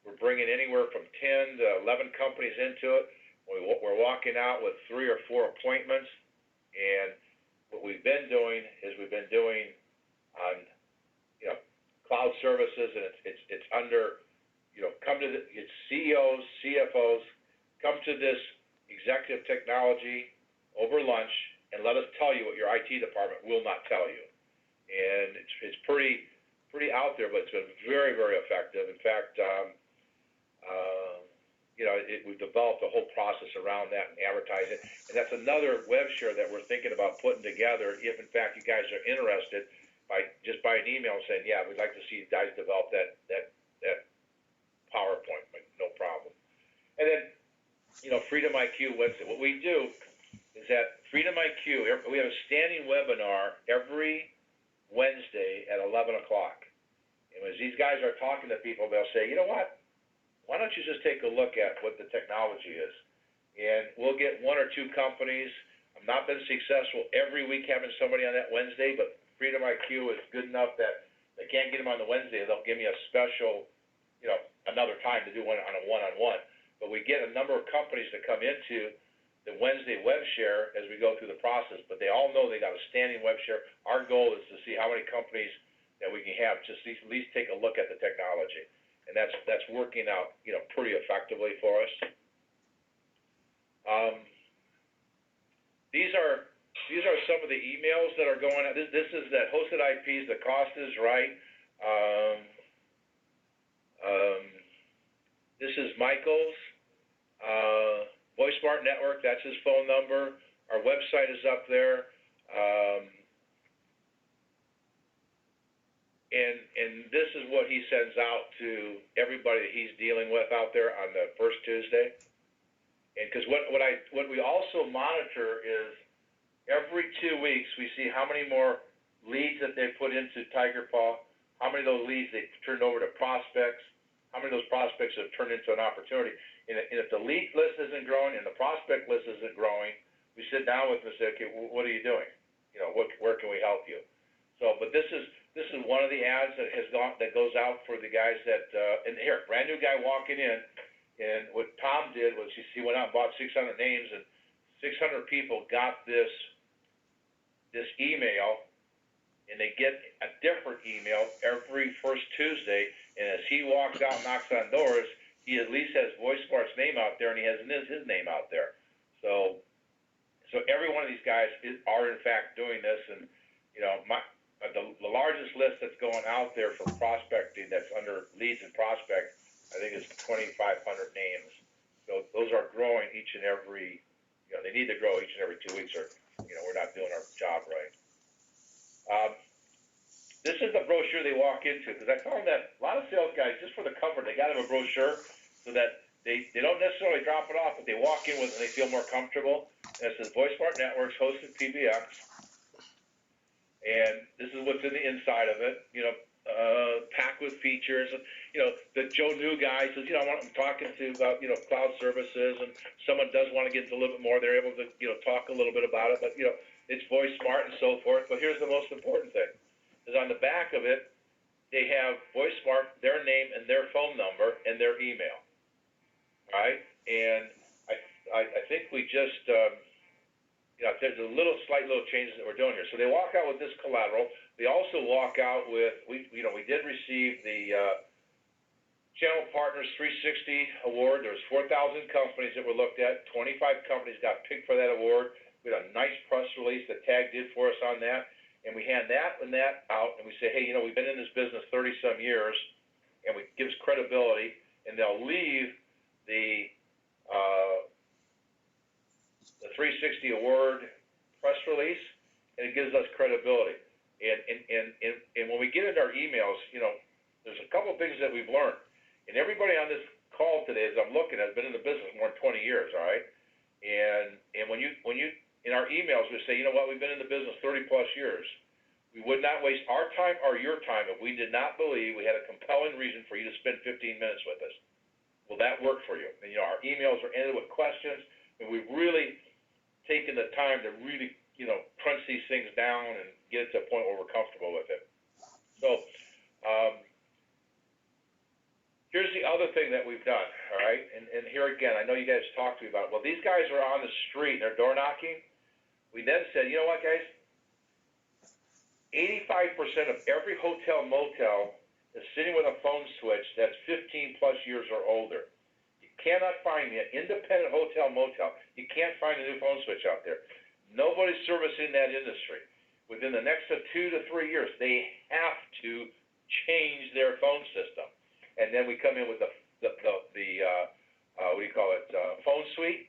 Speaker 2: We're bringing anywhere from 10 to 11 companies into it. We're walking out with 3 or 4 appointments, and what we've been doing is we've been doing on, cloud services, and it's under, it's CEOs, CFOs, come to this executive technology over lunch and let us tell you what your IT department will not tell you. And it's pretty out there, but it's been very, very effective. In fact, we've developed a whole process around that and advertise it. And that's another web share that we're thinking about putting together if, in fact, you guys are interested, by an email saying, yeah, we'd like to see you guys develop that PowerPoint, but no problem. And then, Freedom IQ Wednesday. What we do is that Freedom IQ, we have a standing webinar every Wednesday at 11 o'clock. And as these guys are talking to people, they'll say, you know what? Why don't you just take a look at what the technology is? And we'll get 1 or 2 companies. I've not been successful every week having somebody on that Wednesday, but Freedom IQ is good enough that they can't get them on the Wednesday. They'll give me a special, another time to do one on a one-on-one. But we get a number of companies to come into the Wednesday web share as we go through the process, but they all know they got a standing web share. Our goal is to see how many companies that we can have just at least take a look at the technology. And that's working out, pretty effectively for us. These are some of the emails that are going out. This is that hosted IPs. The cost is right. This is Michael's VoiceSmart Network. That's his phone number. Our website is up there. And this is what he sends out to everybody that he's dealing with out there on the first Tuesday. And because what we also monitor is every 2 weeks we see how many more leads that they put into Tiger Paw, how many of those leads they turned over to prospects, how many of those prospects have turned into an opportunity. And if the lead list isn't growing and the prospect list isn't growing, we sit down with them and say, okay, what are you doing? Where can we help you? So, but this is one of the ads that goes out for the guys that, and here, brand new guy walking in, and what Tom did was he went out and bought 600 names, and 600 people got this email, and they get a different email every first Tuesday, and as he walks out and knocks on doors, he at least has VoiceSmart's name out there, and he has his name out there. So every one of these guys are in fact doing this, and the largest list that's going out there for prospecting that's under leads and prospect, I think is 2,500 names. So those are growing each and every, they need to grow each and every 2 weeks, or we're not doing our job right. This is the brochure they walk into, because I found that a lot of sales guys, just for the comfort, they got to have a brochure so that they don't necessarily drop it off, but they walk in with it and they feel more comfortable. And it says VoiceSmart Networks, hosted PBX. And this is what's in the inside of it, packed with features. And, the Joe New guy says, I'm talking to about, cloud services, and someone does want to get into a little bit more. They're able to, talk a little bit about it, but, it's VoiceSmart and so forth. But here's the most important thing, is on the back of it, they have VoiceSmart, their name and their phone number and their email, right? And I think we just, there's a slight little changes that we're doing here. So they walk out with this collateral. They also walk out with, we did receive the Channel Partners 360 award. There was 4,000 companies that were looked at. 25 companies got picked for that award. We had a nice press release that TAG did for us on that. And we hand that out, and we say, hey, we've been in this business 30-some years, and it gives credibility, and they'll leave the 360 award press release, and it gives us credibility. And when we get into our emails, there's a couple of things that we've learned. And everybody on this call today, as I'm looking, has been in the business more than 20 years, all right? And when you in our emails, we say, we've been in the business 30-plus years. We would not waste our time or your time if we did not believe we had a compelling reason for you to spend 15 minutes with us. Will that work for you? And, our emails are ended with questions, and we've really taken the time to really, crunch these things down and get it to a point where we're comfortable with it. So, here's the other thing that we've done, all right? And here again, I know you guys talked to me about it. Well, they're on the street and they're door knocking. We then said, you know what, guys? 85% of every hotel motel is sitting with a phone switch that's 15-plus years or older. You cannot find an independent hotel motel. You can't find a new phone switch out there. Nobody's servicing that industry. Within the next 2 to 3 years, they have to change their phone system. And then we come in with the phone suite.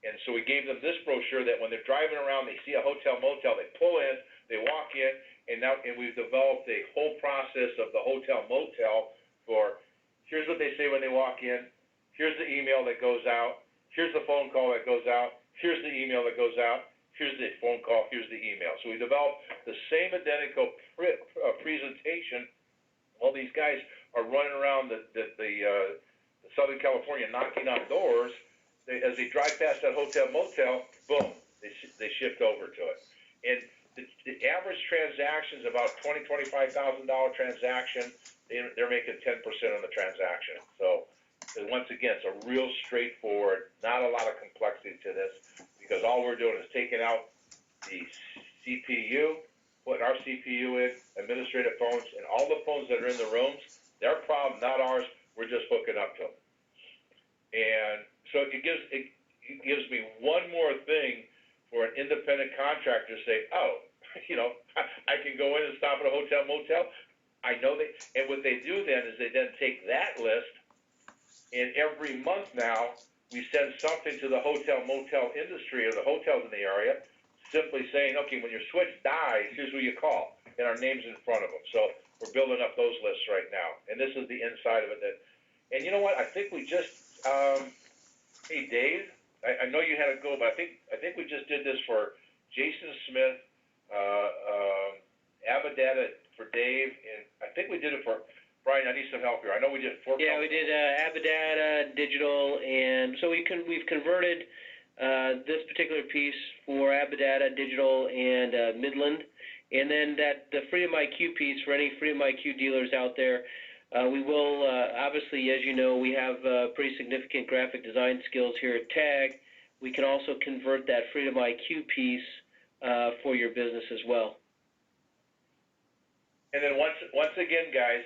Speaker 2: And so we gave them this brochure that when they're driving around, they see a hotel motel, they pull in, they walk in, and we've developed a whole process of the hotel motel for, here's what they say when they walk in, here's the email that goes out, here's the phone call that goes out, here's the email that goes out, here's the phone call, here's the email. So we developed the same identical presentation while these guys are running around the Southern California knocking on doors. As they drive past that hotel motel, boom, they shift over to it. And the average transaction is about $25,000 transaction. They're making 10% on the transaction. So once again, it's a real straightforward, not a lot of complexity to this, because all we're doing is taking out the CPU, putting our CPU in, administrative phones, and all the phones that are in the rooms, their problem, not ours. We're just hooking up to them. And so it gives me one more thing for an independent contractor to say, I can go in and stop at a hotel motel. I know and what they do then is they then take that list, and every month now we send something to the hotel motel industry or the hotels in the area, simply saying, okay, when your switch dies, here's who you call, and our name's in front of them. So we're building up those lists right now, and this is the inside of it. And you know what? I think we just hey, Dave, I know you had to go, but I think we just did this for Jason Smith, Abadata for Dave, and I think we did it for Brian. I need some help here. I know we did 4.
Speaker 7: Yeah, we did Abadata, digital, and so we've converted this particular piece for Abadata, digital, and Midland, and then the Freedom IQ piece for any Freedom IQ dealers out there. We will, obviously, as you know, we have pretty significant graphic design skills here at TAG. We can also convert that Freedom IQ piece for your business as well.
Speaker 2: And then once again, guys,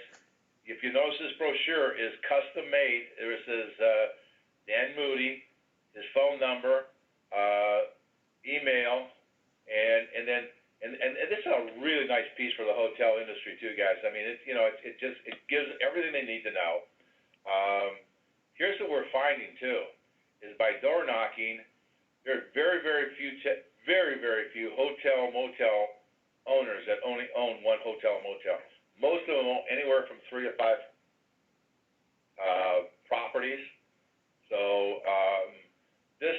Speaker 2: if you notice this brochure is custom made. This is Dan Moody, his phone number, email, and this is a really nice piece for the hotel industry too, guys. I mean, it gives everything they need to know. Here's what we're finding too, is by door knocking, there are very, very few hotel motel owners that only own one hotel motel. Most of them own anywhere from 3 to 5 properties. So this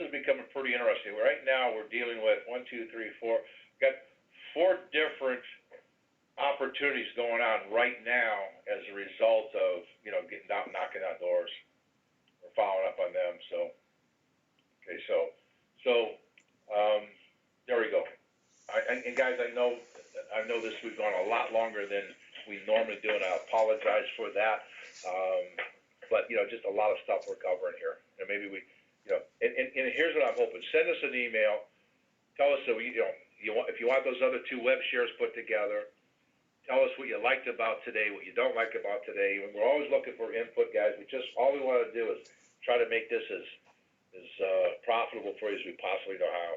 Speaker 2: is becoming pretty interesting. Right now we're dealing with 1, 2, 3, 4. We've got 4 different opportunities going on right now as a result of getting out, knocking on doors. We're following up on them. So there we go. And guys, I know this. We've gone a lot longer than normally do, and I apologize for that. But, you know, just a lot of stuff we're covering here. And maybe we, you know, and here's what I'm hoping. Send us an email. Tell us that if you want those other 2 web shares put together. Tell us what you liked about today, what you don't like about today. We're always looking for input, guys. All we want to do is try to make this as profitable for you as we possibly know how.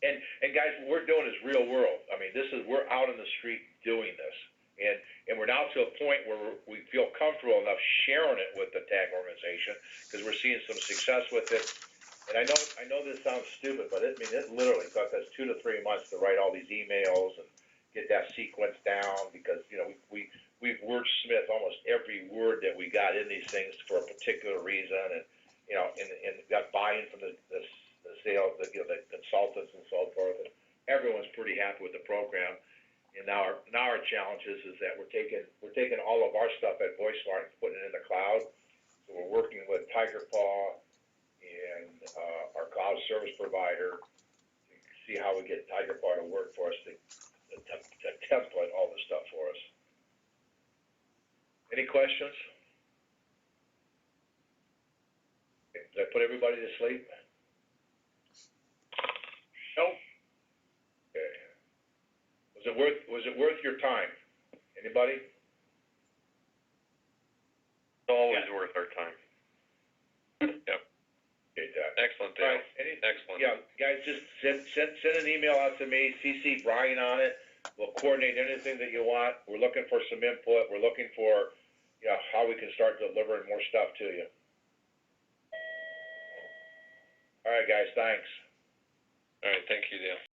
Speaker 2: And guys, what we're doing is real world. I mean, we're out in the street doing this. And we're now to a point where we feel comfortable enough sharing it with the tag organization because we're seeing some success with it. And I know this sounds stupid, but it literally took us 2 to 3 months to write all these emails and get that sequence down because, you know, we've wordsmithed almost every word that we got in these things for a particular reason, and, you know, and got buy-in from the sales, the consultants and so forth, and everyone's pretty happy with the program. And now our challenge is that we're taking all of our stuff at VoiceSmart and putting it in the cloud. So we're working with TigerPaw and our cloud service provider to see how we get TigerPaw to work for us to template all this stuff for us. Any questions? Okay, did I put everybody to sleep? Nope. Okay. Was it worth your time? Anybody?
Speaker 8: It's always worth our time.
Speaker 3: Yep.
Speaker 2: Okay, Doc.
Speaker 3: Excellent,
Speaker 2: All
Speaker 3: Dale.
Speaker 2: right,
Speaker 3: Excellent.
Speaker 2: Yeah, guys, just send an email out to me, CC Brian on it. We'll coordinate anything that you want. We're looking for some input. We're looking for, you know, how we can start delivering more stuff to you. All right, guys, thanks.
Speaker 3: All right, thank you, Dale.